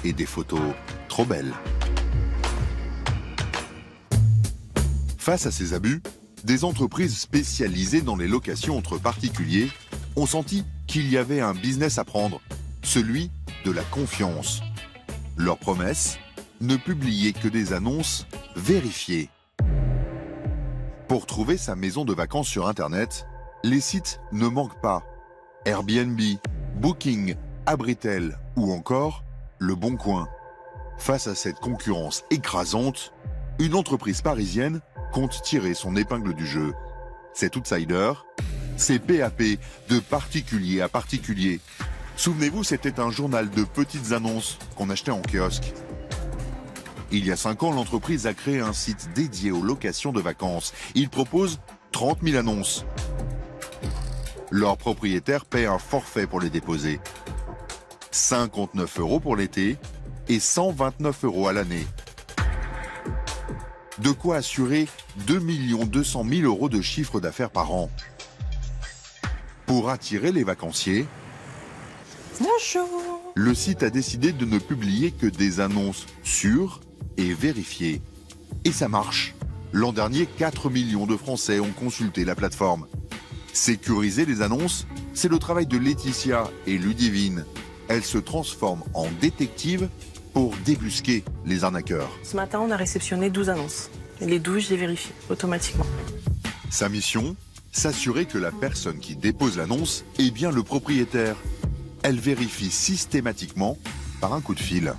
et des photos trop belles. Face à ces abus, des entreprises spécialisées dans les locations entre particuliers ont senti qu'il y avait un business à prendre, celui de la confiance. Leur promesse, ne publier que des annonces vérifiées. Pour trouver sa maison de vacances sur Internet, les sites ne manquent pas. Airbnb, Booking, Abritel ou encore Le Bon Coin. Face à cette concurrence écrasante, une entreprise parisienne compte tirer son épingle du jeu. Cet outsider, c'est PAP, de particulier à particulier. Souvenez-vous, c'était un journal de petites annonces qu'on achetait en kiosque. Il y a 5 ans, l'entreprise a créé un site dédié aux locations de vacances. Il propose 30 000 annonces. Leurs propriétaires paient un forfait pour les déposer. 59 € pour l'été et 129 € à l'année. De quoi assurer 2 200 000 € de chiffre d'affaires par an. Pour attirer les vacanciers, bonjour. Le site a décidé de ne publier que des annonces sûres et vérifiées. Et ça marche. L'an dernier, 4 millions de Français ont consulté la plateforme. Sécuriser les annonces, c'est le travail de Laetitia et Ludivine. Elles se transforment en détectives pour débusquer les arnaqueurs. Ce matin, on a réceptionné 12 annonces. Les 12, je les vérifie automatiquement. Sa mission, s'assurer que la personne qui dépose l'annonce est bien le propriétaire. Elle vérifie systématiquement par un coup de fil.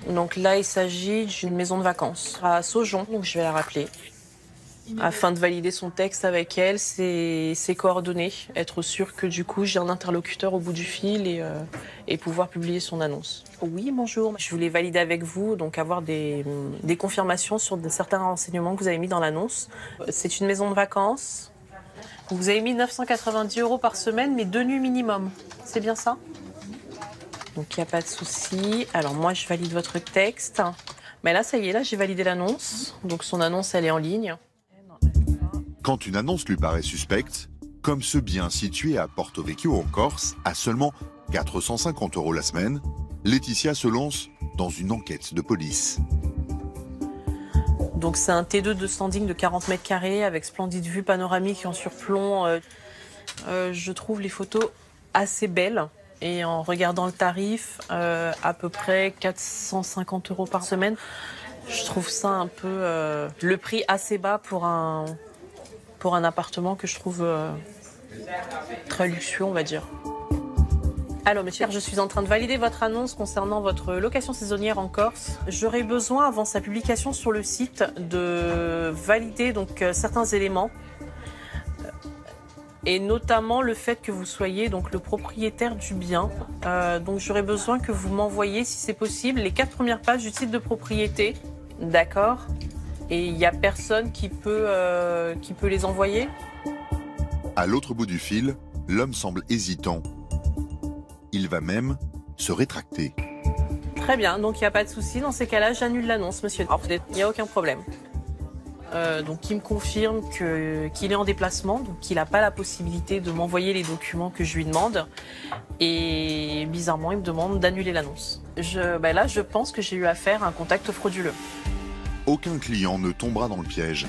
Donc là, il s'agit d'une maison de vacances à Saujon, donc je vais la rappeler. Afin de valider son texte avec elle, ses coordonnées, être sûr que du coup j'ai un interlocuteur au bout du fil et pouvoir publier son annonce. Oui, bonjour, je voulais valider avec vous, donc avoir des confirmations sur certains renseignements que vous avez mis dans l'annonce. C'est une maison de vacances. Vous avez mis 990 € par semaine, mais 2 nuits minimum. C'est bien ça? Donc il n'y a pas de souci. Alors moi je valide votre texte. Mais là ça y est, là j'ai validé l'annonce. Donc son annonce elle est en ligne. Quand une annonce lui paraît suspecte, comme ce bien situé à Porto Vecchio en Corse, à seulement 450 € la semaine, Laetitia se lance dans une enquête de police. Donc c'est un T2 de standing de 40 mètres carrés avec splendide vue panoramique en surplomb. Je trouve les photos assez belles. Et en regardant le tarif, à peu près 450 € par semaine, je trouve ça un peu le prix assez bas pour un appartement que je trouve très luxueux, on va dire. Alors, monsieur, je suis en train de valider votre annonce concernant votre location saisonnière en Corse. J'aurais besoin, avant sa publication sur le site, de valider donc certains éléments. Et notamment le fait que vous soyez donc le propriétaire du bien. Donc j'aurais besoin que vous m'envoyiez, si c'est possible, les 4 premières pages du titre de propriété. D'accord? Et il n'y a personne qui peut les envoyer? À l'autre bout du fil, l'homme semble hésitant. Il va même se rétracter. Très bien, donc il n'y a pas de souci. Dans ces cas-là, j'annule l'annonce, monsieur. Il n'y a aucun problème. Donc il me confirme qu'il est en déplacement, donc qu'il n'a pas la possibilité de m'envoyer les documents que je lui demande. Et bizarrement, il me demande d'annuler l'annonce. Là, je pense que j'ai eu affaire à un contact frauduleux. Aucun client ne tombera dans le piège.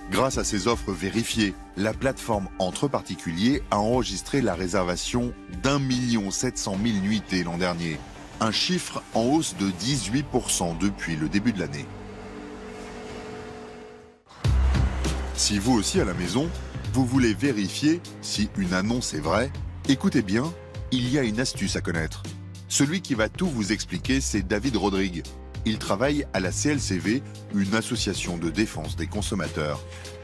Grâce à ses offres vérifiées, la plateforme entre particuliers a enregistré la réservation d'1 700 000 nuitées l'an dernier. Un chiffre en hausse de 18% depuis le début de l'année. Si vous aussi à la maison, vous voulez vérifier si une annonce est vraie, écoutez bien, il y a une astuce à connaître. Celui qui va tout vous expliquer, c'est David Rodrigue. Il travaille à la CLCV, une association de défense des consommateurs.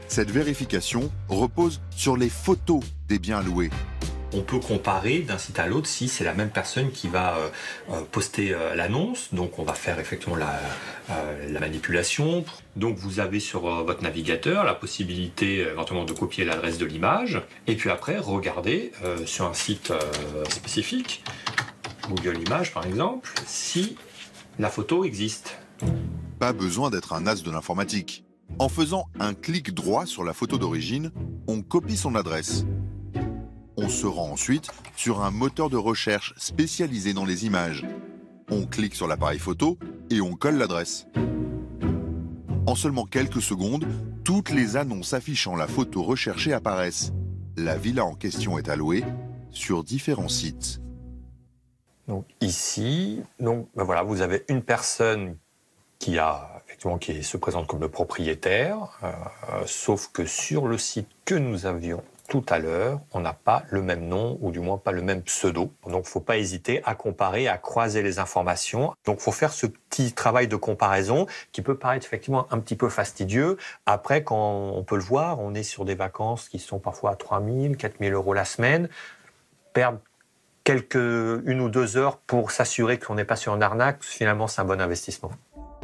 Cette vérification repose sur les photos des biens loués. On peut comparer d'un site à l'autre si c'est la même personne qui va poster l'annonce. Donc on va faire effectivement la manipulation. Donc vous avez sur votre navigateur la possibilité éventuellement de copier l'adresse de l'image. Et puis après, regardez sur un site spécifique, Google Images par exemple, si la photo existe. Pas besoin d'être un as de l'informatique. En faisant un clic droit sur la photo d'origine, on copie son adresse. On se rend ensuite sur un moteur de recherche spécialisé dans les images. On clique sur l'appareil photo et on colle l'adresse. En seulement quelques secondes, toutes les annonces affichant la photo recherchée apparaissent. La villa en question est à louer sur différents sites. Donc ici, voilà, vous avez une personne qui se présente comme le propriétaire, sauf que sur le site que nous avions tout à l'heure, on n'a pas le même nom, ou du moins pas le même pseudo. Donc il ne faut pas hésiter à comparer, à croiser les informations. Donc il faut faire ce petit travail de comparaison qui peut paraître effectivement un petit peu fastidieux. Après, quand on peut le voir, on est sur des vacances qui sont parfois à 3 000, 4 000 euros la semaine. Perdre une ou deux heures pour s'assurer qu'on n'est pas sur une arnaque, finalement c'est un bon investissement.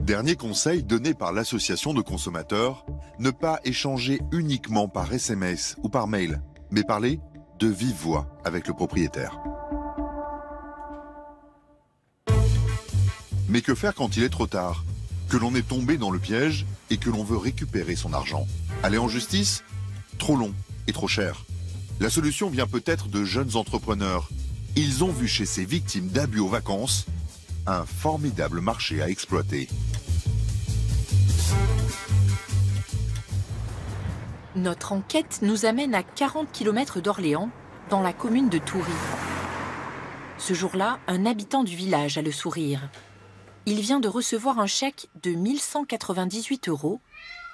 Dernier conseil donné par l'association de consommateurs, ne pas échanger uniquement par SMS ou par mail, mais parler de vive voix avec le propriétaire. Mais que faire quand il est trop tard? Que l'on est tombé dans le piège et que l'on veut récupérer son argent? Aller en justice? Trop long et trop cher. La solution vient peut-être de jeunes entrepreneurs. Ils ont vu chez ces victimes d'abus aux vacances un formidable marché à exploiter. Notre enquête nous amène à 40 km d'Orléans, dans la commune de Toury. Ce jour-là, un habitant du village a le sourire. Il vient de recevoir un chèque de 1 198 €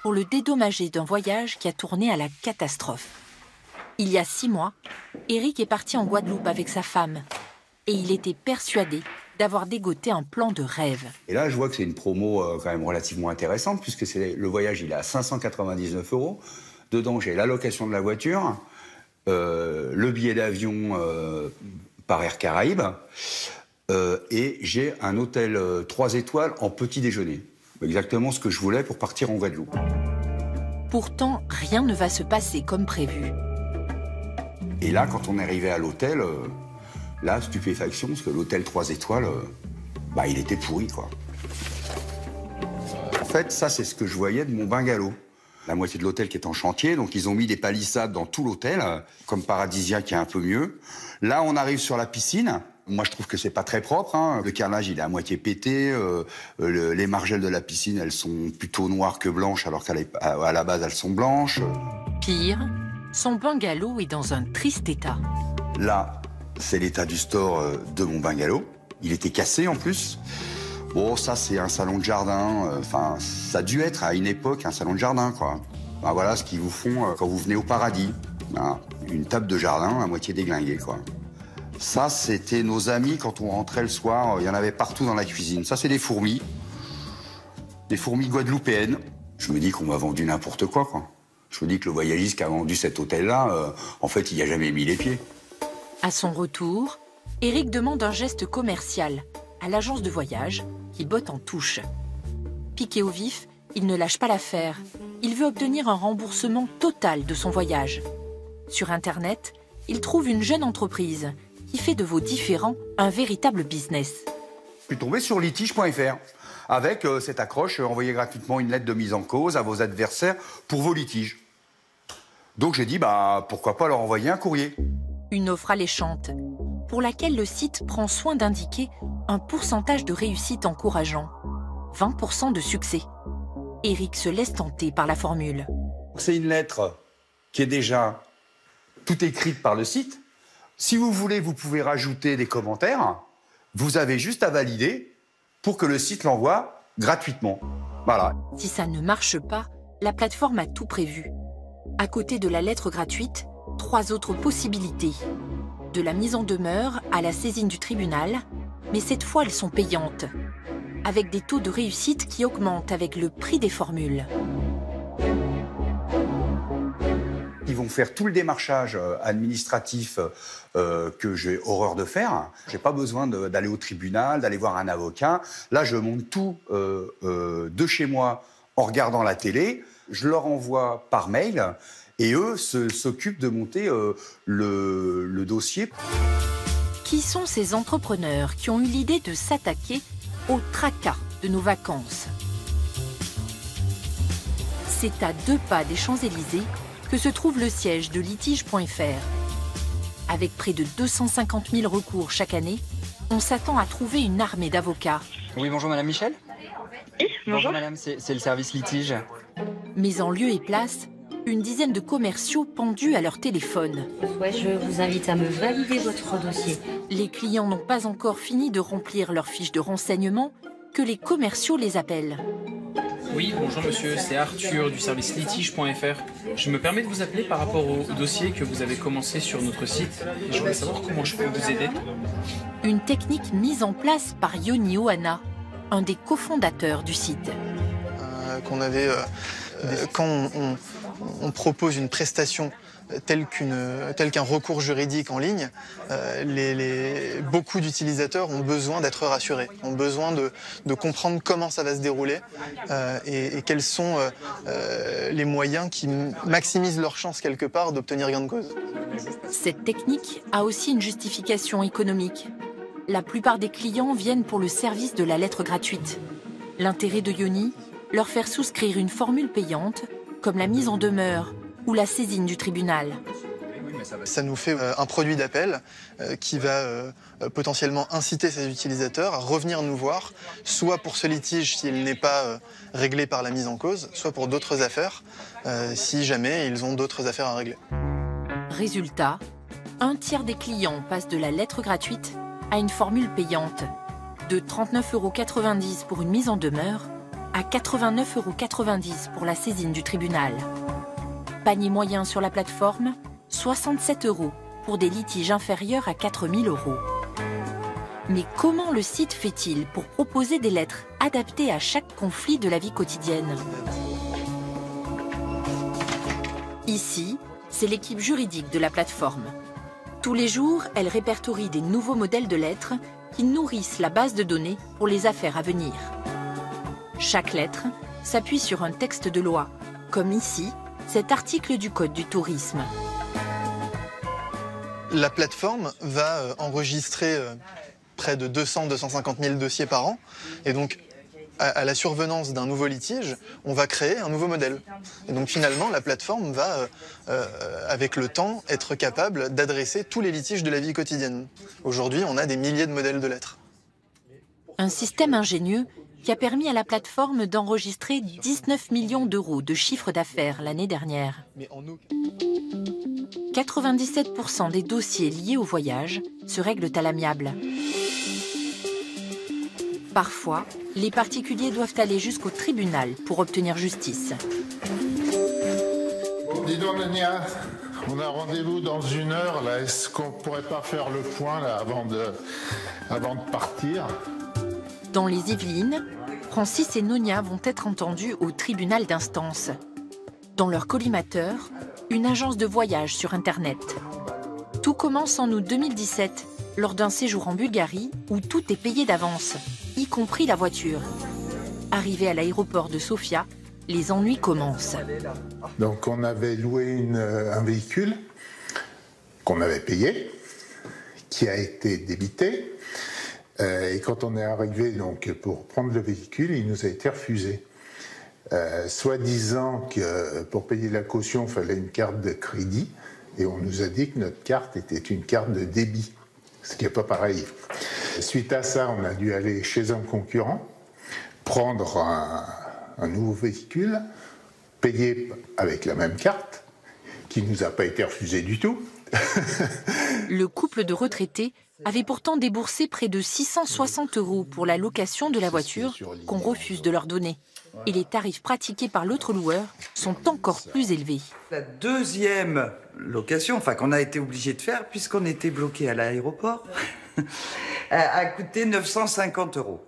pour le dédommager d'un voyage qui a tourné à la catastrophe. Il y a 6 mois, Éric est parti en Guadeloupe avec sa femme et il était persuadé d'avoir dégoté un plan de rêve. Et là, je vois que c'est une promo quand même relativement intéressante puisque le voyage, il est à 599 €. Dedans, j'ai l'allocation de la voiture, le billet d'avion par Air Caraïbes et j'ai un hôtel 3 étoiles en petit déjeuner. Exactement ce que je voulais pour partir en Guadeloupe. Pourtant, rien ne va se passer comme prévu. Et là, quand on est arrivé à l'hôtel, la stupéfaction, parce que l'hôtel 3 étoiles, il était pourri, quoi. En fait, ça, c'est ce que je voyais de mon bungalow. La moitié de l'hôtel qui est en chantier, donc ils ont mis des palissades dans tout l'hôtel, comme paradisiaque qui est un peu mieux. Là, on arrive sur la piscine. Moi, je trouve que c'est pas très propre, hein. Le carrelage, il est à moitié pété. Les margelles de la piscine, elles sont plutôt noires que blanches, alors qu'à la base, elles sont blanches. Pire, son bungalow est dans un triste état. Là, c'est l'état du store de mon bungalow. Il était cassé, en plus. Bon, ça, c'est un salon de jardin. Enfin, ça a dû être, à une époque, un salon de jardin, quoi. Ben, voilà ce qu'ils vous font quand vous venez au paradis. Ben, une table de jardin à moitié déglinguée, quoi. Ça, c'était nos amis quand on rentrait le soir. Il y en avait partout dans la cuisine. Ça, c'est des fourmis. Des fourmis guadeloupéennes. Je me dis qu'on m'a vendu n'importe quoi, quoi. Je me dis que le voyagiste qui a vendu cet hôtel-là, en fait, il n'y a jamais mis les pieds. À son retour, Éric demande un geste commercial à l'agence de voyage qui botte en touche. Piqué au vif, il ne lâche pas l'affaire. Il veut obtenir un remboursement total de son voyage. Sur Internet, il trouve une jeune entreprise qui fait de vos différends un véritable business. Je suis tombé sur litige.fr avec cette accroche « Envoyez gratuitement une lettre de mise en cause à vos adversaires pour vos litiges ». Donc j'ai dit pourquoi pas leur envoyer un courrier. Une offre alléchante, pour laquelle le site prend soin d'indiquer un pourcentage de réussite encourageant, 20% de succès. Éric se laisse tenter par la formule. C'est une lettre qui est déjà toute écrite par le site. Si vous voulez, vous pouvez rajouter des commentaires. Vous avez juste à valider pour que le site l'envoie gratuitement. Voilà. Si ça ne marche pas, la plateforme a tout prévu. À côté de la lettre gratuite, 3 autres possibilités. De la mise en demeure à la saisine du tribunal, mais cette fois elles sont payantes. avec des taux de réussite qui augmentent avec le prix des formules. Ils vont faire tout le démarchage administratif que j'ai horreur de faire. Je n'ai pas besoin d'aller au tribunal, d'aller voir un avocat. Là, je monte tout de chez moi en regardant la télé. Je leur envoie par mail et eux s'occupent de monter le dossier. Qui sont ces entrepreneurs qui ont eu l'idée de s'attaquer au tracas de nos vacances? C'est à 2 pas des Champs-Élysées que se trouve le siège de litige.fr. Avec près de 250 000 recours chaque année, on s'attend à trouver une armée d'avocats. Oui, bonjour Madame Michel. Oui, bonjour. Madame, c'est le service litige. Mais en lieu et place, une dizaine de commerciaux pendus à leur téléphone. Ouais, je vous invite à me valider votre dossier. Les clients n'ont pas encore fini de remplir leur fiche de renseignement que les commerciaux les appellent. Oui, bonjour monsieur, c'est Arthur du service litige.fr. Je me permets de vous appeler par rapport au dossier que vous avez commencé sur notre site. Je voulais savoir comment je peux vous aider. Une technique mise en place par Yoni Ohana, un des cofondateurs du site. Quand on propose une prestation tel qu'un recours juridique en ligne, beaucoup d'utilisateurs ont besoin d'être rassurés, ont besoin de comprendre comment ça va se dérouler et quels sont les moyens qui maximisent leur chance quelque part d'obtenir gain de cause. Cette technique a aussi une justification économique. La plupart des clients viennent pour le service de la lettre gratuite. L'intérêt de Yoni, leur faire souscrire une formule payante, comme la mise en demeure ou la saisine du tribunal. Ça nous fait un produit d'appel qui va potentiellement inciter ces utilisateurs à revenir nous voir, soit pour ce litige s'il n'est pas réglé par la mise en cause, soit pour d'autres affaires, si jamais ils ont d'autres affaires à régler. Résultat, 1/3 des clients passent de la lettre gratuite à une formule payante, de 39,90 € pour une mise en demeure à 89,90 € pour la saisine du tribunal. Panier moyen sur la plateforme, 67 € pour des litiges inférieurs à 4 000 €. Mais comment le site fait-il pour proposer des lettres adaptées à chaque conflit de la vie quotidienne? Ici, c'est l'équipe juridique de la plateforme. Tous les jours, elle répertorie des nouveaux modèles de lettres qui nourrissent la base de données pour les affaires à venir. Chaque lettre s'appuie sur un texte de loi, comme ici, cet article du Code du tourisme. La plateforme va enregistrer près de 200-250 000 dossiers par an. Et donc, à la survenance d'un nouveau litige, on va créer un nouveau modèle. Et donc finalement, la plateforme va, avec le temps, être capable d'adresser tous les litiges de la vie quotidienne. Aujourd'hui, on a des milliers de modèles de lettres. Un système ingénieux qui a permis à la plateforme d'enregistrer 19 millions d'euros de chiffre d'affaires l'année dernière. 97% des dossiers liés au voyage se règlent à l'amiable. Parfois, les particuliers doivent aller jusqu'au tribunal pour obtenir justice. Bon, dis donc, Nania, on a rendez-vous dans 1 heure, là. Est-ce qu'on pourrait pas faire le point, là, avant de partir? Dans les Yvelines, Francis et Nonia vont être entendus au tribunal d'instance. Dans leur collimateur, une agence de voyage sur Internet. Tout commence en août 2017, lors d'un séjour en Bulgarie où tout est payé d'avance, y compris la voiture. Arrivé à l'aéroport de Sofia, les ennuis commencent. Donc on avait loué un véhicule qu'on avait payé, qui a été débité. Et quand on est arrivé donc, pour prendre le véhicule, il nous a été refusé. Soi-disant que pour payer la caution, il fallait une carte de crédit. Et on nous a dit que notre carte était une carte de débit, ce qui n'est pas pareil. Suite à ça, on a dû aller chez un concurrent, prendre un nouveau véhicule, payer avec la même carte, qui ne nous a pas été refusée du tout. Le couple de retraités avait pourtant déboursé près de 660 € pour la location de la voiture qu'on refuse de leur donner. Et les tarifs pratiqués par l'autre loueur sont encore plus élevés. La deuxième location, qu'on a été obligé de faire, puisqu'on était bloqué à l'aéroport, a coûté 950 €.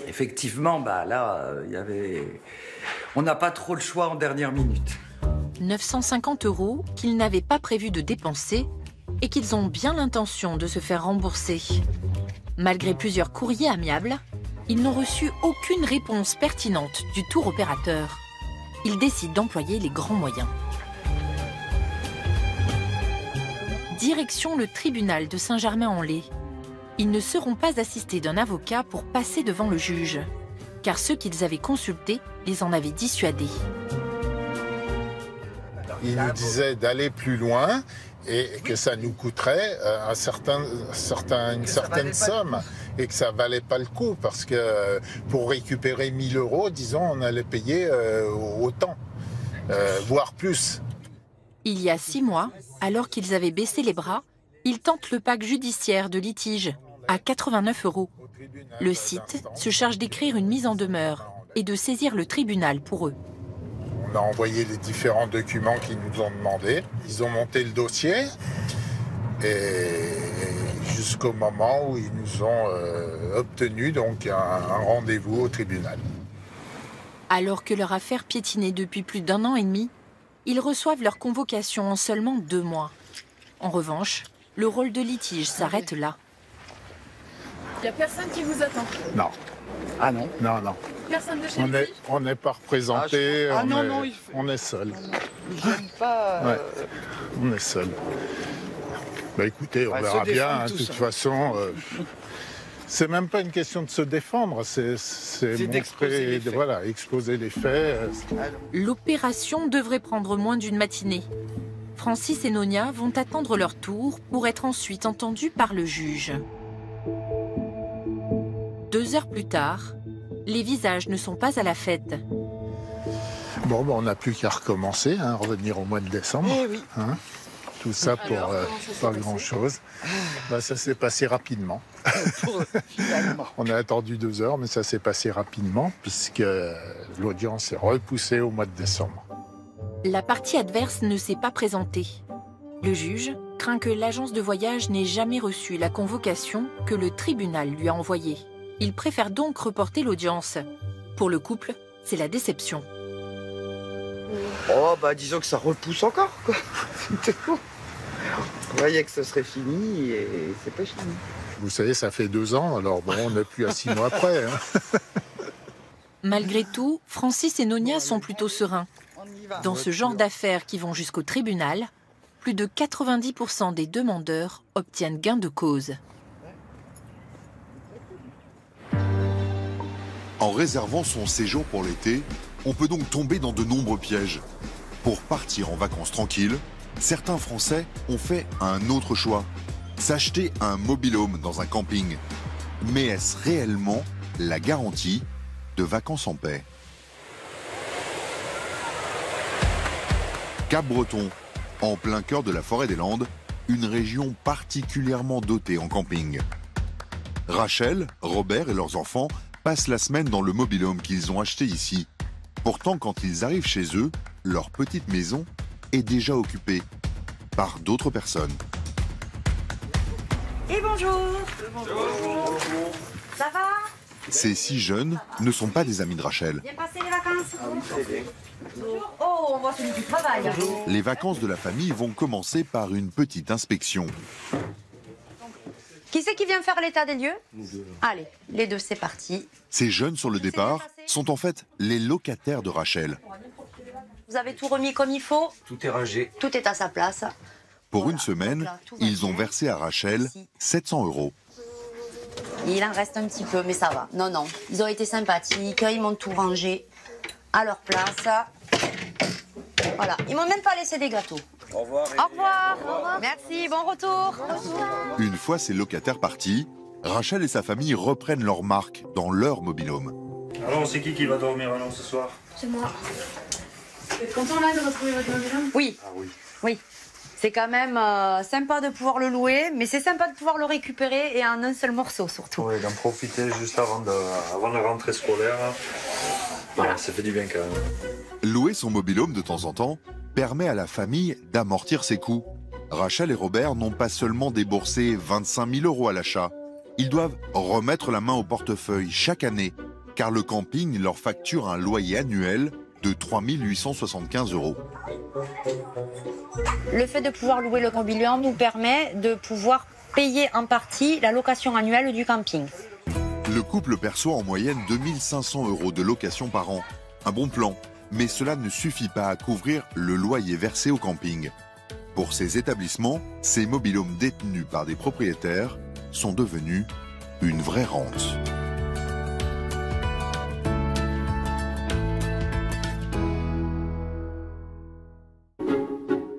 Effectivement, là, on n'a pas trop le choix en dernière minute. 950 € qu'ils n'avaient pas prévu de dépenser et qu'ils ont bien l'intention de se faire rembourser. Malgré plusieurs courriers amiables, ils n'ont reçu aucune réponse pertinente du tour opérateur. Ils décident d'employer les grands moyens. Direction le tribunal de Saint-Germain-en-Laye. Ils ne seront pas assistés d'un avocat pour passer devant le juge, car ceux qu'ils avaient consultés les en avaient dissuadés. Il nous disait d'aller plus loin et que ça nous coûterait une certaine somme et que ça valait pas le coup parce que pour récupérer 1 000 €, disons, on allait payer autant, voire plus. Il y a 6 mois, alors qu'ils avaient baissé les bras, ils tentent le pacte judiciaire de litige à 89 €. Le site se charge d'écrire une mise en demeure et de saisir le tribunal pour eux. On a envoyé les différents documents qu'ils nous ont demandés. Ils ont monté le dossier et jusqu'au moment où ils nous ont obtenu donc un rendez-vous au tribunal. Alors que leur affaire piétinait depuis plus d'1 an et demi, ils reçoivent leur convocation en seulement 2 mois. En revanche, le rôle de litige s'arrête là. Il n'y a personne qui vous attend. Non. Ah non? Non, non. Personne de chez On n'est pas représenté, on est seul. J'aime pas... Ouais. On est seul. Écoutez, on verra bien, de toute façon. C'est même pas une question de se défendre, c'est montrer, exposer les faits. L'opération devrait prendre moins d'une matinée. Francis et Nonia vont attendre leur tour pour être ensuite entendus par le juge. 2 heures plus tard, les visages ne sont pas à la fête. Bon, on n'a plus qu'à recommencer, revenir au mois de décembre. Eh oui. Tout ça pour pas grand-chose. Ça s'est passé rapidement. On a attendu 2 heures, mais ça s'est passé rapidement puisque l'audience est repoussée au mois de décembre. La partie adverse ne s'est pas présentée. Le juge craint que l'agence de voyage n'ait jamais reçu la convocation que le tribunal lui a envoyée. Il préfère donc reporter l'audience. Pour le couple, c'est la déception. Disons que ça repousse encore, quoi. On voyait que ce serait fini et c'est pas fini. Vous savez, ça fait 2 ans, alors on n'est plus à 6 mois près. Malgré tout, Francis et Nonia sont plutôt sereins. Dans ce genre d'affaires qui vont jusqu'au tribunal, plus de 90% des demandeurs obtiennent gain de cause. En réservant son séjour pour l'été, on peut donc tomber dans de nombreux pièges. Pour partir en vacances tranquilles, certains Français ont fait un autre choix. S'acheter un mobil-home dans un camping. Mais est-ce réellement la garantie de vacances en paix? Cap-Breton, en plein cœur de la forêt des Landes, une région particulièrement dotée en camping. Rachel, Robert et leurs enfants passent la semaine dans le mobil-home qu'ils ont acheté ici. Pourtant, quand ils arrivent chez eux, leur petite maison est déjà occupée par d'autres personnes. Et bonjour. Bonjour. Ça va? Ces 6 jeunes ne sont pas des amis de Rachel. Bien passé les vacances? Bonjour. Oh, on voit celui du travail. Les vacances de la famille vont commencer par une petite inspection. Qui c'est qui vient faire l'état des lieux? Nous deux. Allez, les 2, c'est parti. Ces jeunes sur le départ sont en fait les locataires de Rachel. Vous avez tout remis comme il faut? Tout est rangé. Tout est à sa place. Pour une semaine, ils ont versé à Rachel 700 €. Il en reste un petit peu, mais ça va. Non, non, ils ont été sympathiques, ils m'ont tout rangé à leur place. Voilà, ils m'ont même pas laissé des gâteaux. Au revoir. Au revoir. Au revoir. Merci, bon retour. Une fois ces locataires partis, Rachel et sa famille reprennent leur marque dans leur mobil-home. Alors, c'est qui va dormir alors ce soir? C'est moi. Vous êtes content là de retrouver votre mobil-home? Oui. Ah oui. Oui. C'est quand même sympa de pouvoir le louer, mais c'est sympa de pouvoir le récupérer et en un seul morceau surtout. Oui, d'en profiter juste avant la rentrée scolaire. Voilà, ça fait du bien quand même. Louer son mobil-home de temps en temps permet à la famille d'amortir ses coûts. Rachel et Robert n'ont pas seulement déboursé 25 000 € à l'achat, Ils doivent remettre la main au portefeuille chaque année, car le camping leur facture un loyer annuel de 3 875 €. Le fait de pouvoir louer le mobil-home nous permet de pouvoir payer en partie la location annuelle du camping. Le couple perçoit en moyenne 2 500 € de location par an. Un bon plan, mais cela ne suffit pas à couvrir le loyer versé au camping. Pour ces établissements, ces mobil-homes détenus par des propriétaires sont devenus une vraie rente.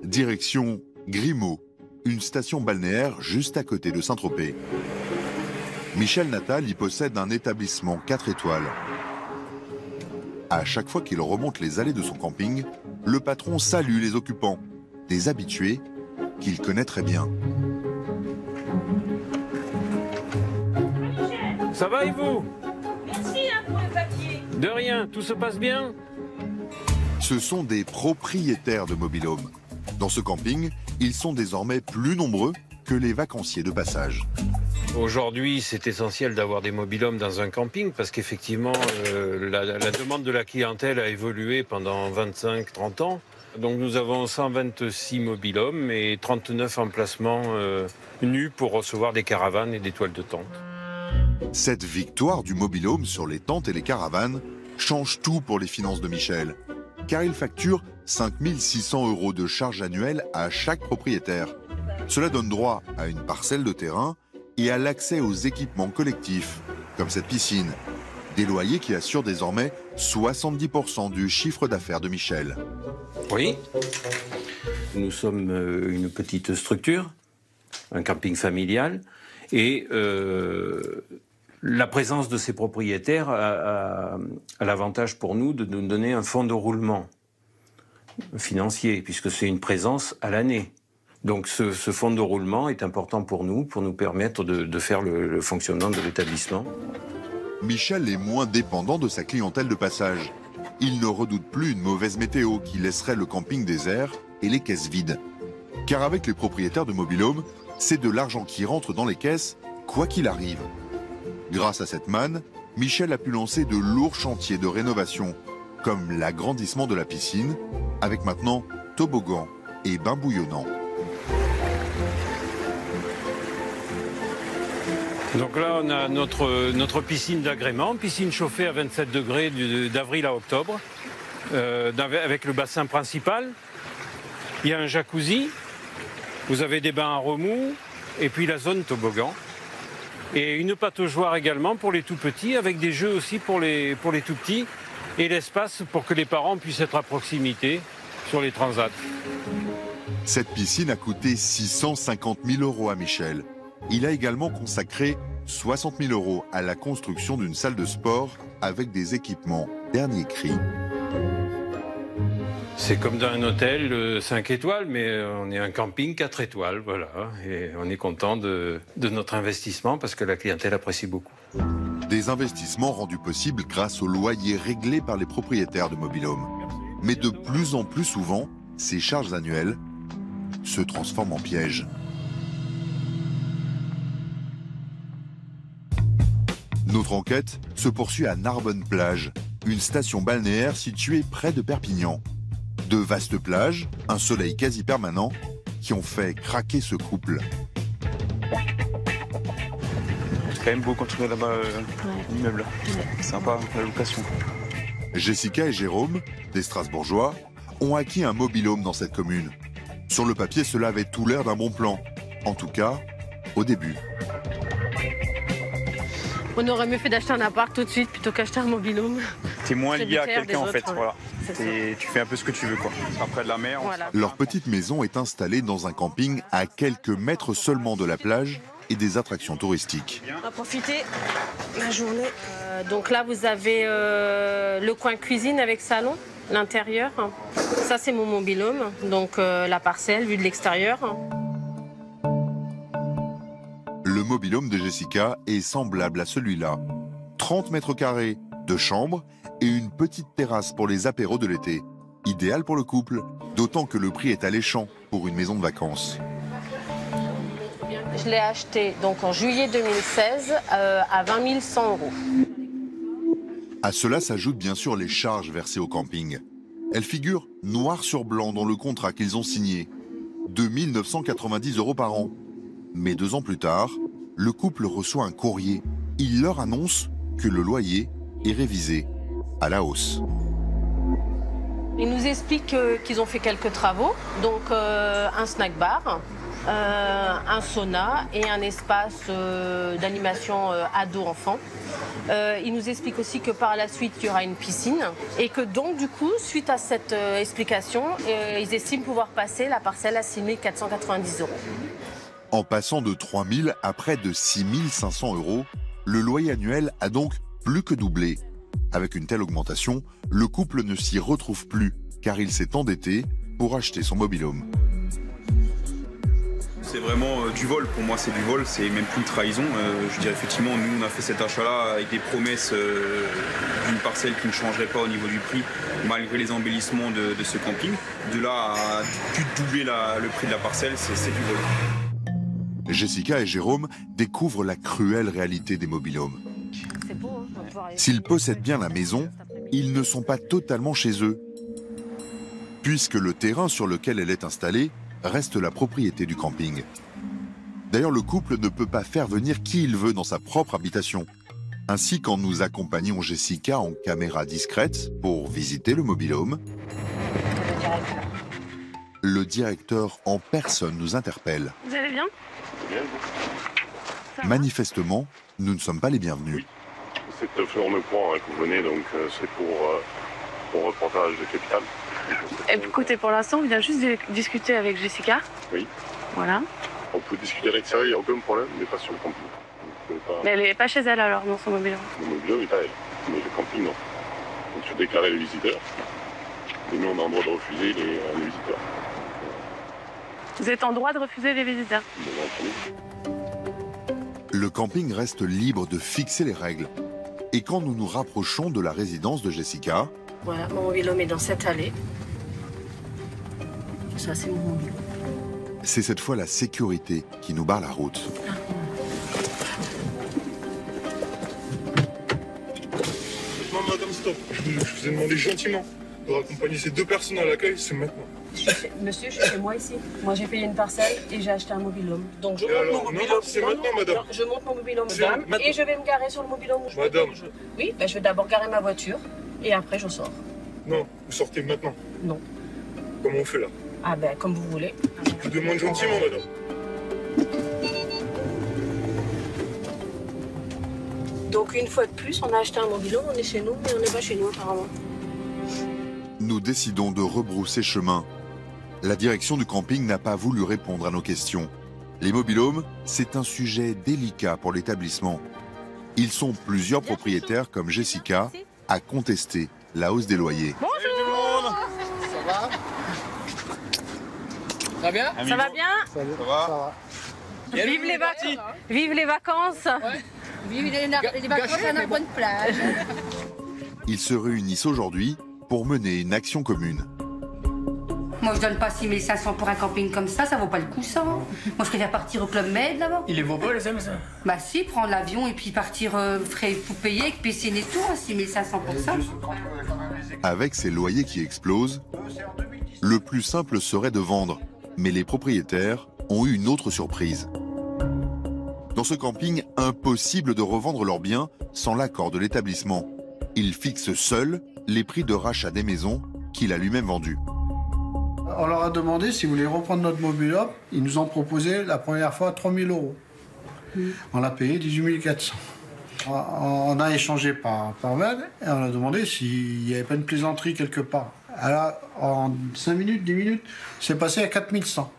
Direction Grimaud, une station balnéaire juste à côté de Saint-Tropez. Michel Natal y possède un établissement 4 étoiles. À chaque fois qu'il remonte les allées de son camping, le patron salue les occupants, des habitués qu'il connaît très bien. Ça va et vous? Merci pour le papier. De rien, tout se passe bien? Ce sont des propriétaires de mobil-homes. Dans ce camping, ils sont désormais plus nombreux que les vacanciers de passage. Aujourd'hui, c'est essentiel d'avoir des mobil-homes dans un camping parce qu'effectivement, la demande de la clientèle a évolué pendant 25-30 ans. Donc nous avons 126 mobil-homes et 39 emplacements nus pour recevoir des caravanes et des toiles de tente. Cette victoire du mobil-home sur les tentes et les caravanes change tout pour les finances de Michel, car il facture 5 600 € de charges annuelles à chaque propriétaire. Cela donne droit à une parcelle de terrain et à l'accès aux équipements collectifs, comme cette piscine. Des loyers qui assurent désormais 70% du chiffre d'affaires de Michel. Oui, nous sommes une petite structure, un camping familial, et la présence de ces propriétaires a l'avantage pour nous de nous donner un fonds de roulement financier, puisque c'est une présence à l'année. Donc ce fonds de roulement est important pour nous permettre de faire le fonctionnement de l'établissement. Michel est moins dépendant de sa clientèle de passage. Il ne redoute plus une mauvaise météo qui laisserait le camping désert et les caisses vides. Car avec les propriétaires de mobil-homes, c'est de l'argent qui rentre dans les caisses, quoi qu'il arrive. Grâce à cette manne, Michel a pu lancer de lourds chantiers de rénovation, comme l'agrandissement de la piscine, avec maintenant toboggan et bain bouillonnant. Donc là, on a notre piscine d'agrément, piscine chauffée à 27 degrés d'avril à octobre, avec le bassin principal. Il y a un jacuzzi, vous avez des bains à remous, et puis la zone toboggan. Et une pataugeoire également pour les tout petits, avec des jeux aussi pour les tout petits, et l'espace pour que les parents puissent être à proximité sur les transats. Cette piscine a coûté 650 000 € à Michel. Il a également consacré 60 000 € à la construction d'une salle de sport avec des équipements dernier cri. C'est comme dans un hôtel 5 étoiles, mais on est un camping 4 étoiles, voilà. Et on est content de notre investissement parce que la clientèle apprécie beaucoup. Des investissements rendus possibles grâce aux loyers réglés par les propriétaires de mobil-homes. Mais de plus en plus souvent, ces charges annuelles se transforment en pièges. Notre enquête se poursuit à Narbonne-Plage, une station balnéaire située près de Perpignan. De vastes plages, un soleil quasi permanent, qui ont fait craquer ce couple. C'est quand même beau quand tu vas là-bas, l'immeuble. C'est sympa, la location. Jessica et Jérôme, des Strasbourgeois, ont acquis un mobil-home dans cette commune. Sur le papier, cela avait tout l'air d'un bon plan. En tout cas, au début. On aurait mieux fait d'acheter un appart tout de suite plutôt qu'acheter un mobil-home. T'es moins lié à quelqu'un en fait, autres, voilà. ouais. Tu fais un peu ce que tu veux quoi. Après de la mer. Voilà. Leur petite maison est installée dans un camping à quelques mètres seulement de la plage et des attractions touristiques. On va profiter la journée. Donc là, vous avez le coin cuisine avec salon, l'intérieur. Ça, c'est mon mobil-home, donc la parcelle vue de l'extérieur. Le mobil-home de Jessica est semblable à celui-là. 30 mètres carrés, 2 chambres et une petite terrasse pour les apéros de l'été. Idéal pour le couple, d'autant que le prix est alléchant pour une maison de vacances. je l'ai acheté donc en juillet 2016 à 20 100 €. À cela s'ajoutent bien sûr les charges versées au camping. Elles figurent noir sur blanc dans le contrat qu'ils ont signé. 2 990 € par an. Mais 2 ans plus tard, le couple reçoit un courrier. Il leur annonce que le loyer est révisé à la hausse. Ils nous expliquent qu'ils ont fait quelques travaux, donc un snack bar, un sauna et un espace d'animation ado-enfant. Ils nous expliquent aussi que par la suite, il y aura une piscine et que donc, du coup, suite à cette explication, ils estiment pouvoir passer la parcelle à 6 490 €. En passant de 3 000 à près de 6 500 €, le loyer annuel a donc plus que doublé. Avec une telle augmentation, le couple ne s'y retrouve plus, car il s'est endetté pour acheter son mobil-home. C'est vraiment du vol, pour moi c'est du vol, c'est même plus une trahison. Je dirais effectivement, nous on a fait cet achat-là avec des promesses d'une parcelle qui ne changerait pas au niveau du prix, malgré les embellissements de ce camping. De là à plus de doubler le prix de la parcelle, c'est du vol. Jessica et Jérôme découvrent la cruelle réalité des mobil-homes. S'ils possèdent bien la maison, ils ne sont pas totalement chez eux, puisque le terrain sur lequel elle est installée reste la propriété du camping. D'ailleurs, le couple ne peut pas faire venir qui il veut dans sa propre habitation. Ainsi, quand nous accompagnons Jessica en caméra discrète pour visiter le mobil-home, le directeur en personne nous interpelle. Vous allez bien? Manifestement, nous ne sommes pas les bienvenus. C'est Florent Point que vous venez, donc c'est pour reportage de Capital. Écoutez, pour l'instant, on vient juste discuter avec Jessica. Oui. Voilà. On peut discuter à l'extérieur, il n'y a aucun problème, mais pas sur le camping. Mais elle n'est pas chez elle alors, dans son mobil-home. Le mobil-home est à elle, mais le camping, non. Donc il faut déclarer les visiteurs. Et nous, on a le droit de refuser les visiteurs. Vous êtes en droit de refuser les visiteurs? Le camping reste libre de fixer les règles. Et quand nous nous rapprochons de la résidence de Jessica... Voilà, mon mobil-home est dans cette allée. Ça, c'est mon mobil-home. C'est cette fois la sécurité qui nous barre la route. Non, madame, stop. Je vous ai demandé gentiment de raccompagner ces 2 personnes à l'accueil, c'est maintenant. Monsieur, je suis chez moi ici. Moi, j'ai payé une parcelle et j'ai acheté un mobil-home. Donc, je monte mon mobil-home. Non, c'est maintenant, madame. Non, je monte mon mobil-home, madame, et je vais me garer sur le mobil-home. Madame. Oui, ben, je vais d'abord garer ma voiture et après, je sors. Non, vous sortez maintenant. Non. Comment on fait là? Ah ben, comme vous voulez. Je vous demande gentiment, madame. Donc, une fois de plus, on a acheté un mobil-home, on est chez nous, mais on n'est pas chez nous, apparemment. Nous décidons de rebrousser chemin. La direction du camping n'a pas voulu répondre à nos questions. Les mobil-homes, c'est un sujet délicat pour l'établissement. Ils sont plusieurs propriétaires, comme Jessica, à contester la hausse des loyers. Bonjour. Ça va? Ça va bien? Ça va bien? Ça va. Vive les vacances! Vive les vacances! Ouais. Vive les vacances à la bonne plage! Ils se réunissent aujourd'hui pour mener une action commune. Moi, je donne pas 6 500 pour un camping comme ça vaut pas le coup, ça. Moi, je préfère partir au Club Med, là-bas. Il les vaut pas, les hommes, ça? Bah si, prendre l'avion et puis partir frais tout payé, avec piscine et tout, 6 500 pour ça. Avec ces loyers qui explosent, le plus simple serait de vendre. Mais les propriétaires ont eu une autre surprise. Dans ce camping, impossible de revendre leurs biens sans l'accord de l'établissement. Il fixe seul les prix de rachat des maisons qu'il a lui-même vendues. On leur a demandé s'ils voulaient reprendre notre mobil-home. Ils nous ont proposé la première fois 3 000 €. On l'a payé 18 400. On a échangé par mail et on a demandé s'il n'y avait pas une plaisanterie quelque part. Alors, en 5 minutes, 10 minutes, c'est passé à 4 100.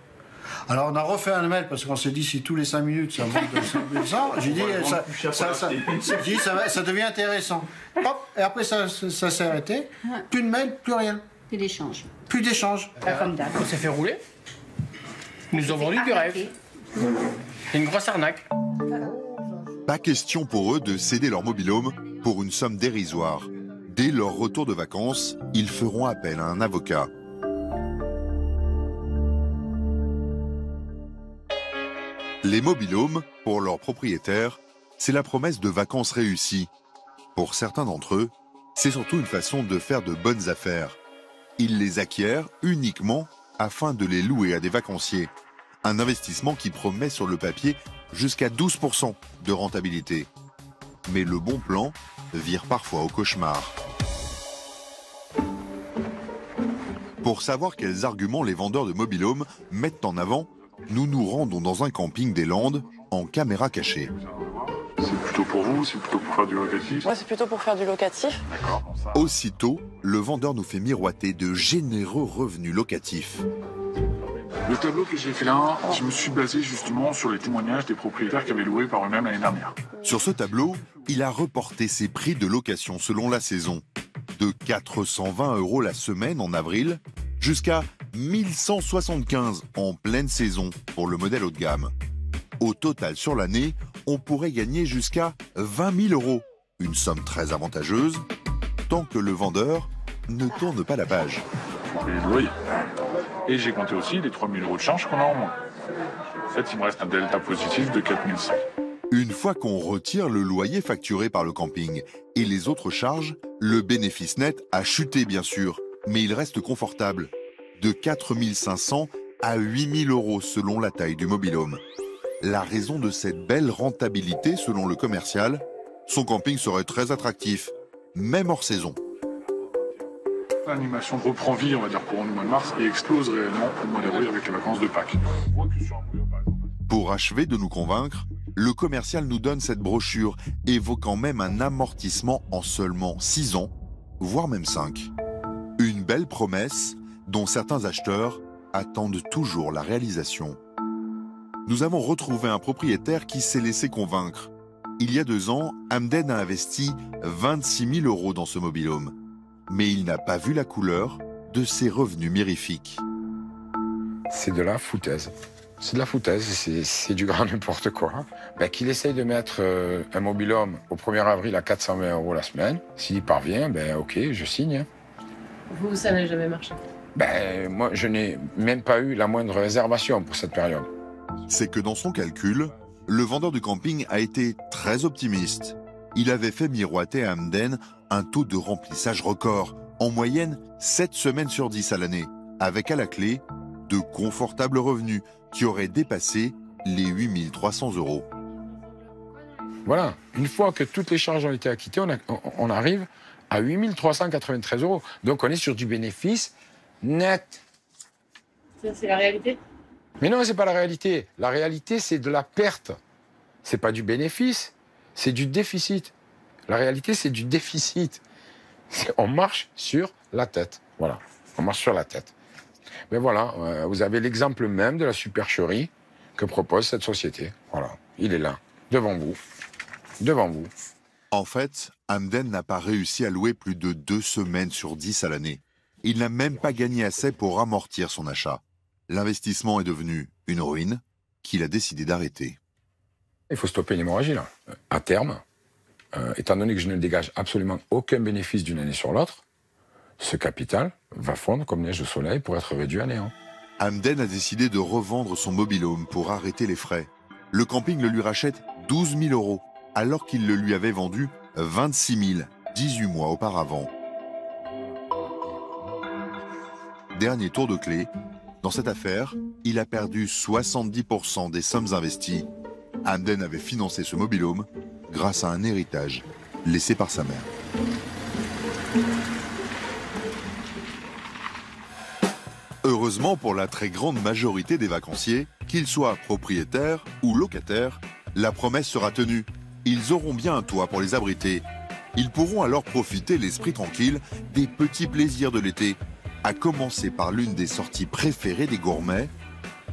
Alors, on a refait un mail parce qu'on s'est dit si tous les 5 minutes ça monte de 5 100, j'ai dit ça devient intéressant. Hop, et après ça s'est arrêté. Plus de mail, plus rien. Plus d'échange. Plus d'échange. Comme d'hab. On s'est fait rouler. Ils nous ont vendu du rêve. C'est une grosse arnaque. Pas question pour eux de céder leur mobil-home pour une somme dérisoire. Dès leur retour de vacances, ils feront appel à un avocat. Les mobil-homes, pour leurs propriétaires, c'est la promesse de vacances réussies. Pour certains d'entre eux, c'est surtout une façon de faire de bonnes affaires. Ils les acquièrent uniquement afin de les louer à des vacanciers. Un investissement qui promet sur le papier jusqu'à 12% de rentabilité. Mais le bon plan vire parfois au cauchemar. Pour savoir quels arguments les vendeurs de mobil-homes mettent en avant, nous nous rendons dans un camping des Landes en caméra cachée. C'est plutôt pour vous, c'est plutôt pour faire du locatif? Moi, c'est plutôt pour faire du locatif. D'accord. Aussitôt, le vendeur nous fait miroiter de généreux revenus locatifs. Le tableau que j'ai fait là, je me suis basé justement sur les témoignages des propriétaires qui avaient loué par eux-mêmes l'année dernière. Sur ce tableau, il a reporté ses prix de location selon la saison. De 420 € la semaine en avril jusqu'à 1175 en pleine saison pour le modèle haut de gamme. Au total sur l'année, on pourrait gagner jusqu'à 20 000 €. Une somme très avantageuse, tant que le vendeur ne tourne pas la page. Et le loyer. Et j'ai compté aussi les 3 000 € de charges qu'on a en moins. En fait, il me reste un delta positif de 4 100. Une fois qu'on retire le loyer facturé par le camping et les autres charges, le bénéfice net a chuté bien sûr, mais il reste confortable. De 4 500 à 8 000 € selon la taille du mobil-home. La raison de cette belle rentabilité selon le commercial, son camping serait très attractif, même hors saison. L'animation reprend vie, on va dire, courant du mois de mars et explose réellement au mois d'avril avec les vacances de Pâques. Pour achever de nous convaincre, le commercial nous donne cette brochure évoquant même un amortissement en seulement 6 ans, voire même 5. Une belle promesse dont certains acheteurs attendent toujours la réalisation. Nous avons retrouvé un propriétaire qui s'est laissé convaincre. Il y a 2 ans, Hamden a investi 26 000 € dans ce mobil-home. Mais il n'a pas vu la couleur de ses revenus mirifiques. C'est de la foutaise. C'est de la foutaise, c'est du grand n'importe quoi. Qu'il essaye de mettre un mobil-home au 1er avril à 420 € la semaine. S'il y parvient, ok, je signe. Vous, ça n'a jamais marché? Moi, je n'ai même pas eu la moindre réservation pour cette période. C'est que dans son calcul, le vendeur du camping a été très optimiste. Il avait fait miroiter à Hamden un taux de remplissage record, en moyenne 7 semaines sur 10 à l'année, avec à la clé de confortables revenus qui auraient dépassé les 8 300 €. Voilà, une fois que toutes les charges ont été acquittées, on arrive à 8 393 €. Donc on est sur du bénéfice net. Ça, c'est la réalité? Mais non, c'est pas la réalité. La réalité, c'est de la perte. C'est pas du bénéfice, c'est du déficit. La réalité, c'est du déficit. On marche sur la tête. Voilà, on marche sur la tête. Mais voilà, vous avez l'exemple même de la supercherie que propose cette société. Voilà, il est là, devant vous. Devant vous. En fait, Hamden n'a pas réussi à louer plus de 2 semaines sur 10 à l'année. Il n'a même pas gagné assez pour amortir son achat. L'investissement est devenu une ruine qu'il a décidé d'arrêter. Il faut stopper l'hémorragie, là. À terme, étant donné que je ne dégage absolument aucun bénéfice d'une année sur l'autre, ce capital va fondre comme neige au soleil pour être réduit à néant. Hamden a décidé de revendre son mobil-home pour arrêter les frais. Le camping le lui rachète 12 000 €, alors qu'il le lui avait vendu 26 000, 18 mois auparavant. Dernier tour de clé. Dans cette affaire, il a perdu 70% des sommes investies. Hamden avait financé ce mobil-home grâce à un héritage laissé par sa mère. Heureusement pour la très grande majorité des vacanciers, qu'ils soient propriétaires ou locataires, la promesse sera tenue. Ils auront bien un toit pour les abriter. Ils pourront alors profiter l'esprit tranquille des petits plaisirs de l'été, à commencer par l'une des sorties préférées des gourmets,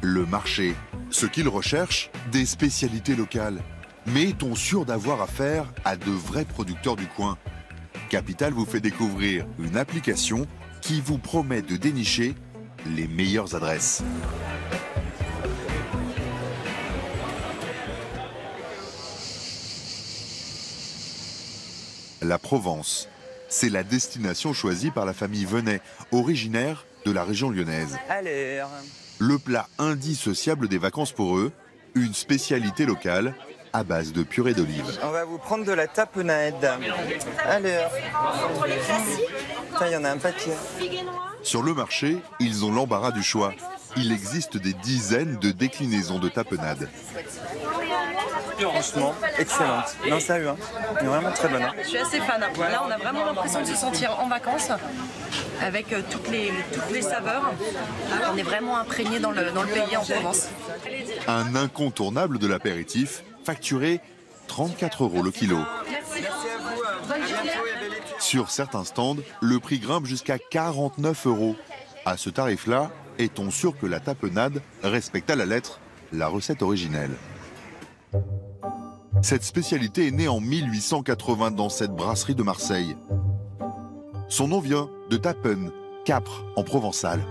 le marché. Ce qu'ils recherchent, des spécialités locales. Mais est-on sûr d'avoir affaire à de vrais producteurs du coin? Capital vous fait découvrir une application qui vous promet de dénicher les meilleures adresses. La Provence, c'est la destination choisie par la famille Venet, originaire de la région lyonnaise. Alors, Le plat indissociable des vacances pour eux, une spécialité locale à base de purée d'olive. On va vous prendre de la tapenade. Alors, il y en a un paquet. Sur le marché, ils ont l'embarras du choix. Il existe des dizaines de déclinaisons de tapenade. Franchement, excellente. Non, sérieux, hein. Elle est vraiment très bonne. Hein. Je suis assez fan. Là, on a vraiment l'impression de se sentir en vacances avec toutes les saveurs. On est vraiment imprégné dans le pays, en Provence. Un incontournable de l'apéritif, facturé 34 € le kilo. Sur certains stands, le prix grimpe jusqu'à 49 €. À ce tarif-là, est-on sûr que la tapenade respecte à la lettre la recette originelle? Cette spécialité est née en 1880 dans cette brasserie de Marseille. Son nom vient de tapen, capre en provençal.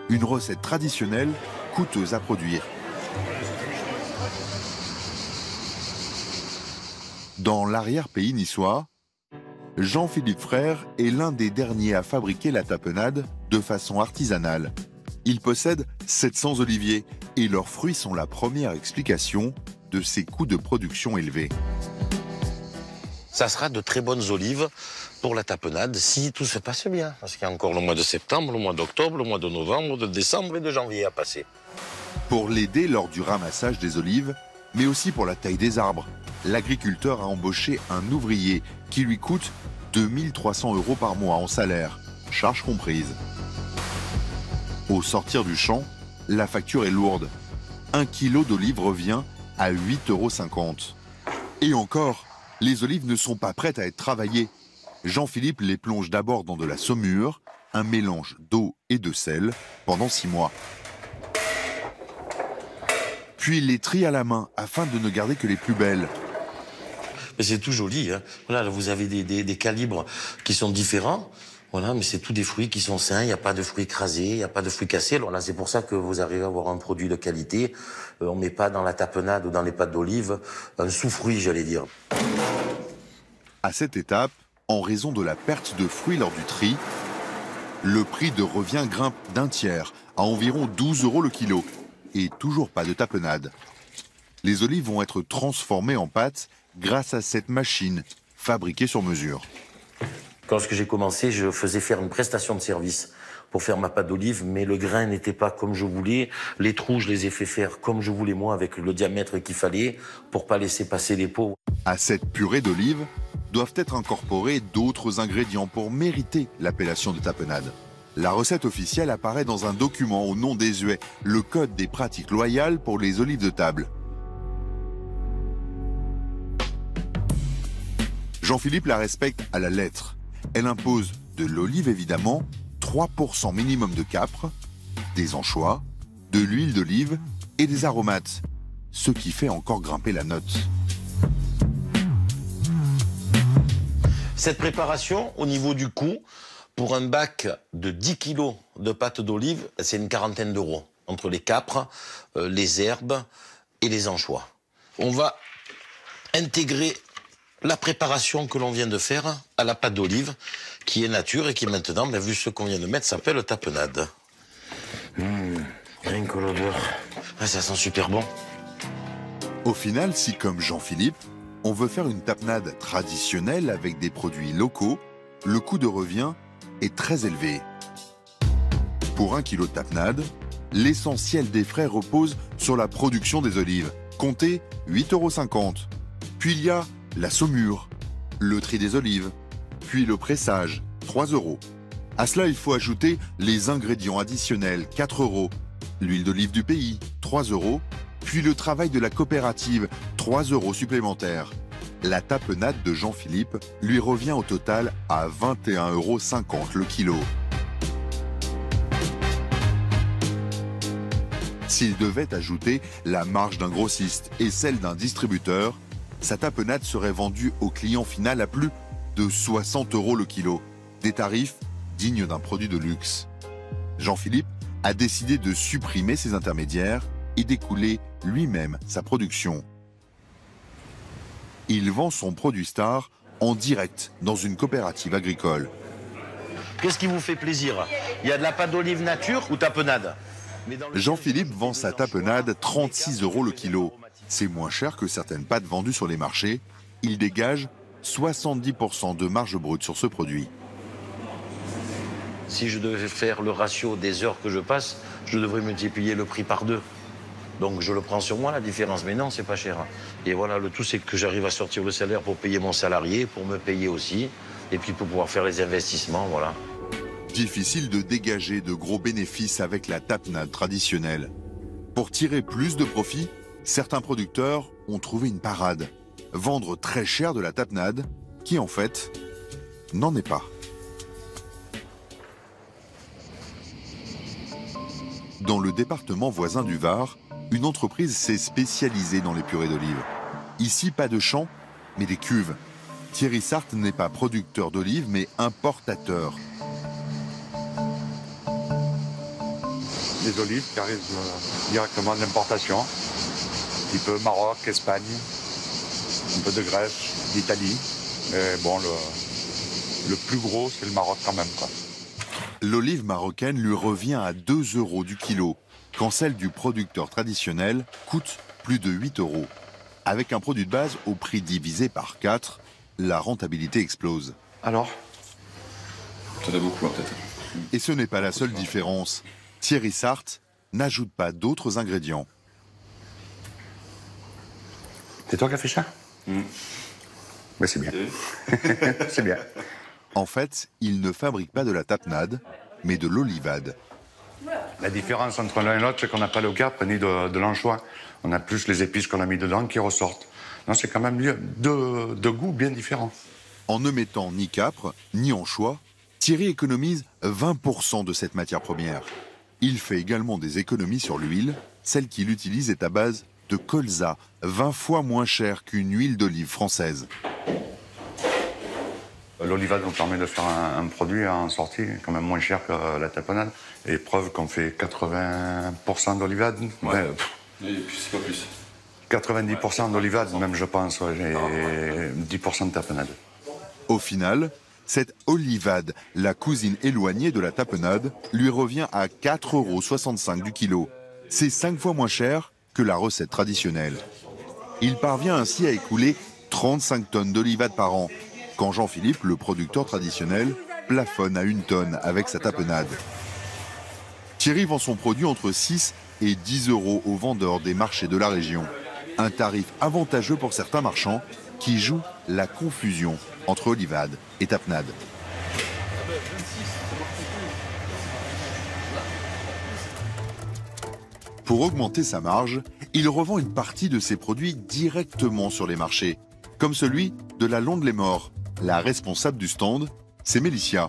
Une recette traditionnelle, coûteuse à produire. Dans l'arrière-pays niçois, Jean-Philippe Frère est l'un des derniers à fabriquer la tapenade de façon artisanale. Il possède 700 oliviers et leurs fruits sont la première explication de ses coûts de production élevés. Ça sera de très bonnes olives pour la tapenade si tout se passe bien. Parce qu'il y a encore le mois de septembre, le mois d'octobre, le mois de novembre, de décembre et de janvier à passer. Pour l'aider lors du ramassage des olives, mais aussi pour la taille des arbres, l'agriculteur a embauché un ouvrier qui lui coûte 2300 € par mois en salaire, charges comprises. Au sortir du champ, la facture est lourde. 1 kilo d'olives revient à 8,50 €. Et encore, les olives ne sont pas prêtes à être travaillées. Jean-Philippe les plonge d'abord dans de la saumure, un mélange d'eau et de sel, pendant 6 mois. Puis les trie à la main afin de ne garder que les plus belles. Mais c'est tout joli, hein. Voilà, là, vous avez des calibres qui sont différents. Voilà, mais c'est tous des fruits qui sont sains, il n'y a pas de fruits écrasés, il n'y a pas de fruits cassés. Alors là, c'est pour ça que vous arrivez à avoir un produit de qualité. On ne met pas dans la tapenade ou dans les pâtes d'olive un sous-fruit, j'allais dire. À cette étape, en raison de la perte de fruits lors du tri, le prix de revient grimpe d'un tiers à environ 12 € le kilo. Et toujours pas de tapenade. Les olives vont être transformées en pâte grâce à cette machine fabriquée sur mesure. Lorsque j'ai commencé, je faisais faire une prestation de service pour faire ma pâte d'olive, mais le grain n'était pas comme je voulais. Les trous, je les ai fait faire comme je voulais moi, avec le diamètre qu'il fallait, pour pas laisser passer les pots. À cette purée d'olive doivent être incorporés d'autres ingrédients pour mériter l'appellation de tapenade. La recette officielle apparaît dans un document au nom désuet, le Code des pratiques loyales pour les olives de table. Jean-Philippe la respecte à la lettre. Elle impose de l'olive évidemment, 3% minimum de capre, des anchois, de l'huile d'olive et des aromates, ce qui fait encore grimper la note. Cette préparation, au niveau du coût, pour un bac de 10 kg de pâte d'olive, c'est une quarantaine d'euros, entre les capres, les herbes et les anchois. On va intégrer la préparation que l'on vient de faire à la pâte d'olive, qui est nature et qui maintenant, vu ce qu'on vient de mettre, s'appelle tapenade. Rien que l'odeur. Ah, ça sent super bon. Au final, si comme Jean-Philippe, on veut faire une tapenade traditionnelle avec des produits locaux, le coût de revient est très élevé. Pour 1 kilo de tapenade, l'essentiel des frais repose sur la production des olives, comptez 8,50 €. Puis il y a la saumure, le tri des olives, puis le pressage, 3 €. À cela, il faut ajouter les ingrédients additionnels, 4 €, l'huile d'olive du pays, 3 €, puis le travail de la coopérative, 3 € supplémentaires. La tapenade de Jean-Philippe lui revient au total à 21,50 € le kilo. S'il devait ajouter la marge d'un grossiste et celle d'un distributeur, sa tapenade serait vendue au client final à plus de 60 € le kilo. Des tarifs dignes d'un produit de luxe. Jean-Philippe a décidé de supprimer ces intermédiaires et d'écouler lui-même sa production. Il vend son produit star en direct dans une coopérative agricole. Qu'est-ce qui vous fait plaisir? Il y a de la pâte d'olive nature ou tapenade? Jean-Philippe vend sa tapenade 36 € le kilo. C'est moins cher que certaines pâtes vendues sur les marchés. Il dégage 70% de marge brute sur ce produit. Si je devais faire le ratio des heures que je passe, je devrais multiplier le prix par 2. Donc je le prends sur moi, la différence. Mais non, c'est pas cher. Et voilà, le tout, c'est que j'arrive à sortir le salaire pour payer mon salarié, pour me payer aussi, et puis pour pouvoir faire les investissements, voilà. Difficile de dégager de gros bénéfices avec la tapenade traditionnelle. Pour tirer plus de profit, certains producteurs ont trouvé une parade. Vendre très cher de la tapenade, qui en fait, n'en est pas. Dans le département voisin du Var, une entreprise s'est spécialisée dans les purées d'olives. Ici, pas de champs, mais des cuves. Thierry Sarthe n'est pas producteur d'olives, mais importateur. Des olives qui arrivent directement d'importation, type Maroc, Espagne, un peu de Grèce, d'Italie. Mais bon, le plus gros, c'est le Maroc quand même, quoi. L'olive marocaine lui revient à 2 € du kilo, quand celle du producteur traditionnel coûte plus de 8 €. Avec un produit de base au prix divisé par 4, la rentabilité explose. Alors ? Ça doit beaucoup, peut-être. Et ce n'est pas la seule différence. Thierry Sarthe n'ajoute pas d'autres ingrédients. C'est toi qui as fait ça ? Mais c'est bien. C'est bien. En fait, il ne fabrique pas de la tapenade, mais de l'olivade. La différence entre l'un et l'autre, c'est qu'on n'a pas le capre ni de l'anchois. On a plus les épices qu'on a mis dedans qui ressortent. Non, c'est quand même deux goûts bien différents. En ne mettant ni capre, ni anchois, Thierry économise 20% de cette matière première. Il fait également des économies sur l'huile. Celle qu'il utilise est à base de colza, 20 fois moins chère qu'une huile d'olive française. L'olivade nous permet de faire un produit en sortie quand même moins cher que la tapenade. Et preuve qu'on fait 80% d'olivade. Ouais. Et puis c'est pas plus. 90% d'olivade, même je pense, ouais, et 10% de tapenade. Au final, cette olivade, la cousine éloignée de la tapenade, lui revient à 4,65 € du kilo. C'est 5 fois moins cher que la recette traditionnelle. Il parvient ainsi à écouler 35 tonnes d'olivade par an, quand Jean-Philippe, le producteur traditionnel, plafonne à 1 tonne avec sa tapenade. Thierry vend son produit entre 6 et 10 € aux vendeurs des marchés de la région. Un tarif avantageux pour certains marchands qui jouent la confusion entre olivade et tapenade. Pour augmenter sa marge, il revend une partie de ses produits directement sur les marchés, comme celui de la Londe-les-Morts. La responsable du stand, c'est Mélicia.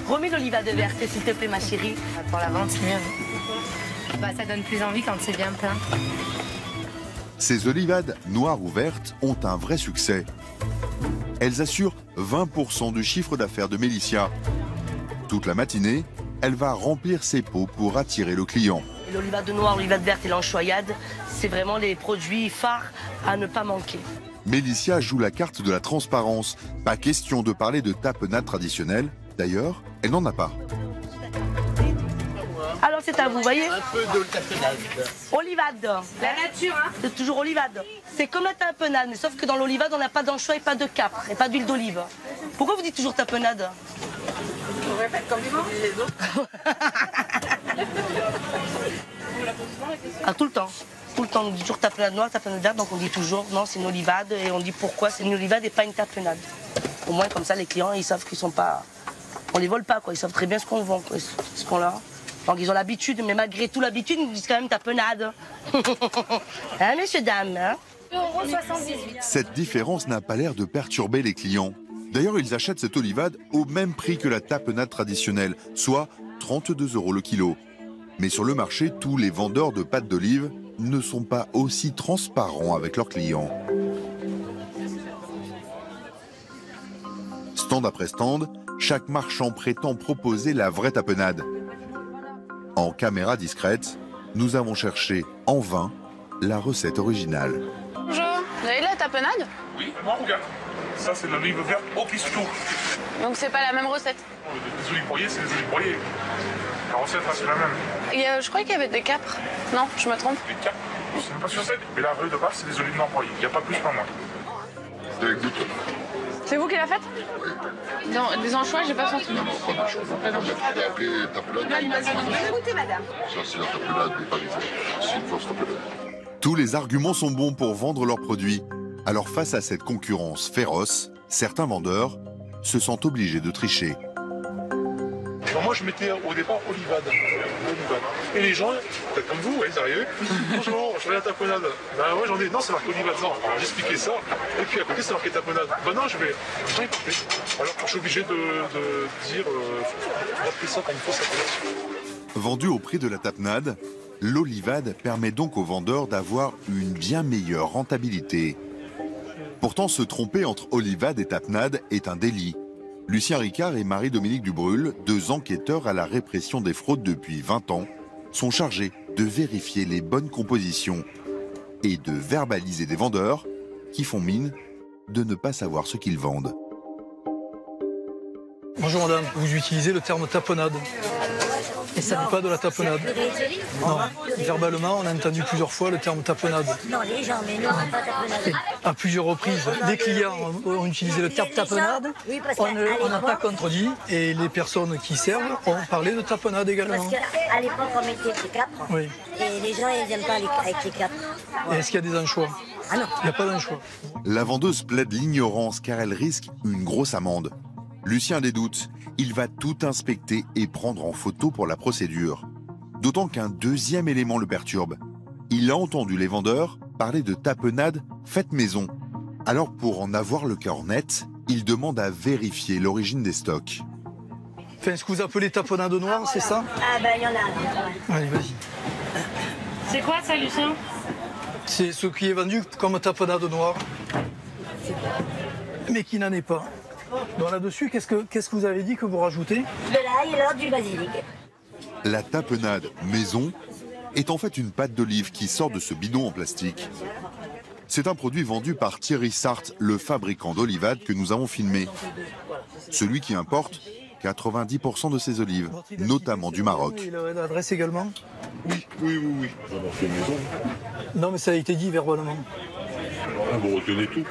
Remets l'olivade verte, s'il te plaît, ma chérie. Pour la vente, c'est mieux. Bah, ça donne plus envie quand c'est bien plein. Ces olivades noires ou vertes ont un vrai succès. Elles assurent 20% du chiffre d'affaires de Mélicia. Toute la matinée, elle va remplir ses pots pour attirer le client. L'olivade noire, l'olivade verte et l'anchoyade, c'est vraiment les produits phares à ne pas manquer. Mélicia joue la carte de la transparence. Pas question de parler de tapenade traditionnelle. D'ailleurs, elle n'en a pas. Alors c'est à vous, voyez. Un peu de tapenade. Olivade. La nature, hein. C'est toujours olivade. C'est comme la tapenade, mais sauf que dans l'olivade, on n'a pas d'anchois et pas de capre, et pas d'huile d'olive. Pourquoi vous dites toujours tapenade? On répète comme les autres. Ah, tout le temps. Tout le temps, on dit toujours tapenade noire, tapenade verte, donc on dit toujours non, c'est une olivade, et on dit pourquoi c'est une olivade et pas une tapenade. Au moins, comme ça, les clients, ils savent qu'ils sont pas... On les vole pas, quoi. Ils savent très bien ce qu'on vend, quoi, ce qu'on là. Donc ils ont l'habitude, mais malgré tout l'habitude, ils nous disent quand même tapenade. Hein, messieurs, dames, hein? Cette différence n'a pas l'air de perturber les clients. D'ailleurs, ils achètent cette olivade au même prix que la tapenade traditionnelle, soit 32 € le kilo. Mais sur le marché, tous les vendeurs de pâtes d'olive ne sont pas aussi transparents avec leurs clients. Stand après stand, chaque marchand prétend proposer la vraie tapenade. En caméra discrète, nous avons cherché en vain la recette originale. Bonjour, vous avez de la tapenade? Oui, regarde. Ça, c'est de l'olive verte au pistou. Donc c'est pas la même recette? Les olives broyées, c'est les olives broyées. La recette reste la même. Je croyais qu'il y avait des capres. Non, je me trompe. Des capres, c'est même pas sûr. Mais la vraie de base, c'est des olives d'employés. Il n'y a pas plus, pas moins. C'est vous qui l'avez faite? Non, des anchois, j'ai pas senti. Goûter, madame. Ça, c'est la tapenade des Parisiens. C'est une fausse tapenade. Tous les arguments sont bons pour vendre leurs produits. Alors face à cette concurrence féroce, certains vendeurs se sentent obligés de tricher. Alors moi, je mettais au départ Olivade. Et les gens, peut-être comme vous, ils arrivaient. Bonjour, je fais la tapenade. Bah ouais, j'en ai. Non, c'est marqué Olivade. Non, alors j'expliquais ça. Et puis à côté, c'est marqué tapenade. Bah non, je vais. J'en ai parfait. Alors je suis obligé de dire. D'appeler ça comme une fausse appellation. Vendu au prix de la tapenade, l'olivade permet donc aux vendeurs d'avoir une bien meilleure rentabilité. Pourtant, se tromper entre olivade et tapenade est un délit. Lucien Ricard et Marie-Dominique Dubrul, 2 enquêteurs à la répression des fraudes depuis 20 ans, sont chargés de vérifier les bonnes compositions et de verbaliser des vendeurs qui font mine de ne pas savoir ce qu'ils vendent. Bonjour madame, vous utilisez le terme tapenade. Et ça n'est pas de la tapenade. Non, verbalement, on a entendu plusieurs fois le terme tapenade. Non, les gens, mais non, pas tapenade. À plusieurs reprises, les clients ont utilisé le terme tapenade, on n'a pas contredit, et les personnes qui servent ont parlé de tapenade également. Parce qu'à l'époque, on mettait des capres, oui. Et les gens, ils n'aiment pas avec les capres. Et est-ce qu'il y a des anchois? Ah non. Il n'y a pas d'anchois. La vendeuse plaide l'ignorance car elle risque une grosse amende. Lucien a des doutes. Il va tout inspecter et prendre en photo pour la procédure. D'autant qu'un deuxième élément le perturbe. Il a entendu les vendeurs parler de tapenade faite maison. Alors pour en avoir le cœur net, il demande à vérifier l'origine des stocks. Enfin, ce que vous appelez tapenade noire, c'est ça? Ah ben il y en a. Allez, vas-y. C'est quoi ça, Lucien? C'est ce qui est vendu comme tapenade noire, mais qui n'en est pas. Donc là-dessus, qu'est-ce que vous avez dit que vous rajoutez? De l'ail et alors du basilic. La tapenade maison est en fait une pâte d'olive qui sort de ce bidon en plastique. C'est un produit vendu par Thierry Sarthe, le fabricant d'olivade que nous avons filmé. Celui qui importe 90% de ses olives, notamment du Maroc. Il a l'adresse également? Oui. Non, mais ça a été dit verbalement. Ah, vous retenez tout?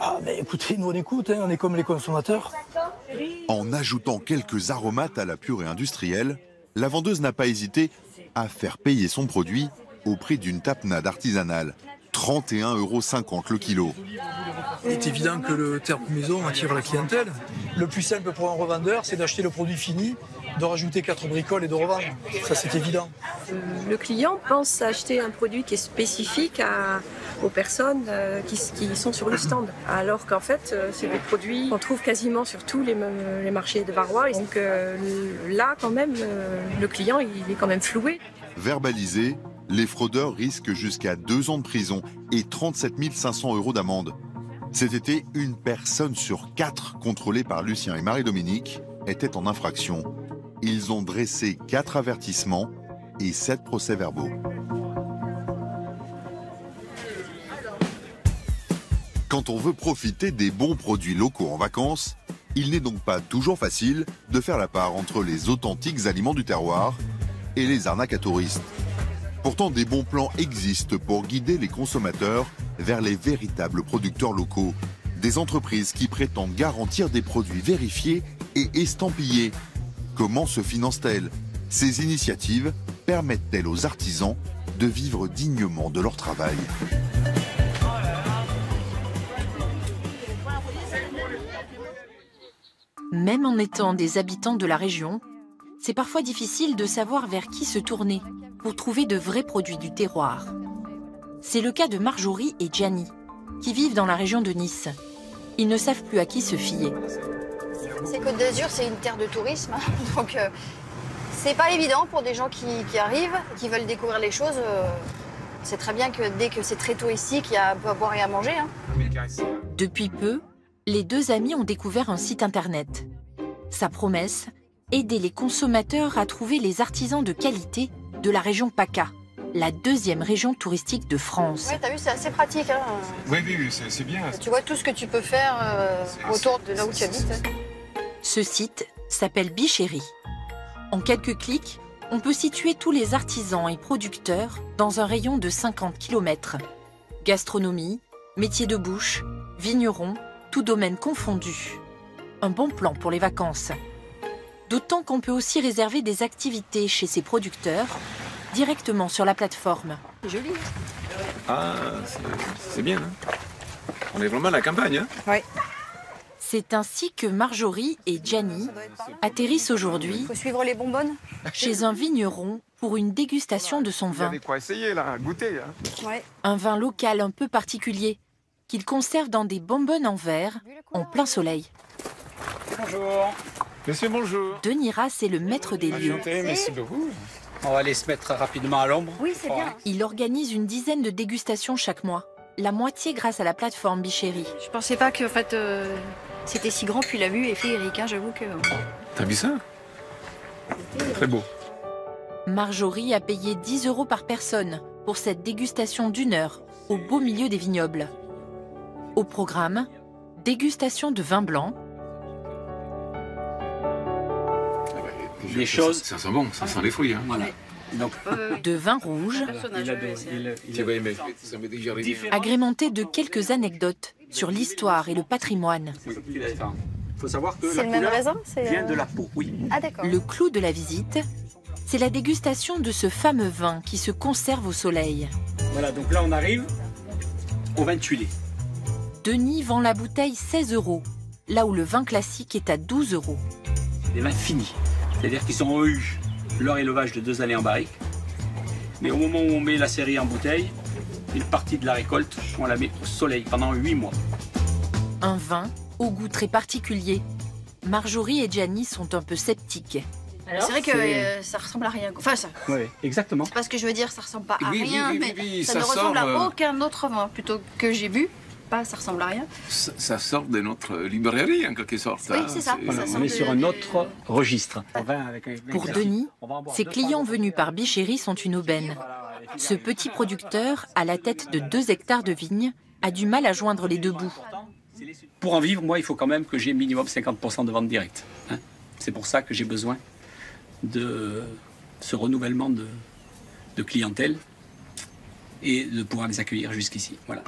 Ah, mais écoutez, nous on écoute, hein, on est comme les consommateurs. En ajoutant quelques aromates à la purée industrielle, la vendeuse n'a pas hésité à faire payer son produit au prix d'une tapenade artisanale. 31,50 € le kilo. Il est évident que le terme maison attire la clientèle. Le plus simple pour un revendeur, c'est d'acheter le produit fini, de rajouter 4 bricoles et de revendre. Ça, c'est évident. Le client pense acheter un produit qui est spécifique aux personnes qui sont sur le stand. Alors qu'en fait, c'est des produits qu'on trouve quasiment sur tous les marchés de Barrois. Et donc là, quand même, le client, il est quand même floué. Verbalisés, les fraudeurs risquent jusqu'à 2 ans de prison et 37 500 € d'amende. Cet été, une personne sur 4 contrôlée par Lucien et Marie-Dominique était en infraction. Ils ont dressé 4 avertissements et 7 procès-verbaux. Quand on veut profiter des bons produits locaux en vacances, il n'est donc pas toujours facile de faire la part entre les authentiques aliments du terroir et les arnaques à touristes. Pourtant, des bons plans existent pour guider les consommateurs vers les véritables producteurs locaux. Des entreprises qui prétendent garantir des produits vérifiés et estampillés. Comment se financent-elles? Ces initiatives permettent-elles aux artisans de vivre dignement de leur travail? Même en étant des habitants de la région, c'est parfois difficile de savoir vers qui se tourner pour trouver de vrais produits du terroir. C'est le cas de Marjorie et Gianni, qui vivent dans la région de Nice. Ils ne savent plus à qui se fier. C'est Côte d'Azur, c'est une terre de tourisme, donc c'est pas évident pour des gens qui arrivent, qui veulent découvrir les choses. C'est très bien que dès que c'est très touristique, il y a à boire et à manger. Hein. Depuis peu, les 2 amis ont découvert un site internet. Sa promesse, aider les consommateurs à trouver les artisans de qualité de la région PACA, la 2e région touristique de France. Oui, t'as vu, c'est assez pratique. Hein. Oui, c'est bien. Tu vois tout ce que tu peux faire autour de là où tu habites. Ce site s'appelle Bichéri. En quelques clics, on peut situer tous les artisans et producteurs dans un rayon de 50 km. Gastronomie, métiers de bouche, vignerons, tout domaine confondu. Un bon plan pour les vacances. D'autant qu'on peut aussi réserver des activités chez ces producteurs directement sur la plateforme. C'est joli. Ah, c'est bien. Hein. On est vraiment à la campagne. Hein. Oui. C'est ainsi que Marjorie et Gianni atterrissent aujourd'hui Faut suivre les bonbonnes. chez un vigneron pour une dégustation de son Il y vin. avait quoi essayer là, goûter. Hein. Ouais. Un vin local un peu particulier qu'il conserve dans des bonbonnes en verre en plein soleil. Bonjour. Monsieur, bonjour. Denis Rass est le maître des lieux. Merci beaucoup. On va aller se mettre rapidement à l'ombre. Oui, c'est bien. Il organise une dizaine de dégustations chaque mois, la moitié grâce à la plateforme Bichéri. Je pensais pas que en fait, c'était si grand, puis il a vu et fait Eric, hein, j'avoue que... T'as vu ça? Très beau. Marjorie a payé 10 € par personne pour cette dégustation d'1 heure au beau milieu des vignobles. Au programme, dégustation de vin blanc, Des choses. Ça sent bon, ça sent les fruits. Hein. Voilà. Donc, de vin rouge, Tu vas aimer, ça m'est déjà arrivé. agrémenté de quelques anecdotes sur l'histoire et le patrimoine. il faut savoir que C'est la le même couleur raisin vient de la peau. Oui. Ah d'accord. Le clou de la visite, c'est la dégustation de ce fameux vin qui se conserve au soleil. Voilà, donc là on arrive au vin tuilé. Denis vend la bouteille 16 €, là où le vin classique est à 12 €. Des vins finis. C'est-à-dire qu'ils ont eu leur élevage de 2 années en barrique. Mais au moment où on met la série en bouteille, une partie de la récolte, on la met au soleil pendant 8 mois. Un vin au goût très particulier. Marjorie et Gianni sont un peu sceptiques. C'est vrai que ça ressemble à rien. Enfin, ça. Oui, exactement. C'est pas ce que je veux dire, ça ressemble pas à Oui, rien, oui, mais oui, ça ça ne ressemble sort, à aucun autre vin plutôt que j'ai bu. Pas, ça ressemble à rien. Ça sort de notre librairie en quelque sorte. Oui, hein. c'est ça. Voilà, Ça on est sort sur de- un autre registre. Pour Denis, ses clients venus par Bichéri sont une aubaine. Ce petit producteur, à la tête de 2 hectares de vignes, a du mal à joindre les deux bouts. Pour en vivre, moi, il faut quand même que j'ai minimum 50% de vente directe. Hein. C'est pour ça que j'ai besoin de ce renouvellement de clientèle et de pouvoir les accueillir jusqu'ici. Voilà.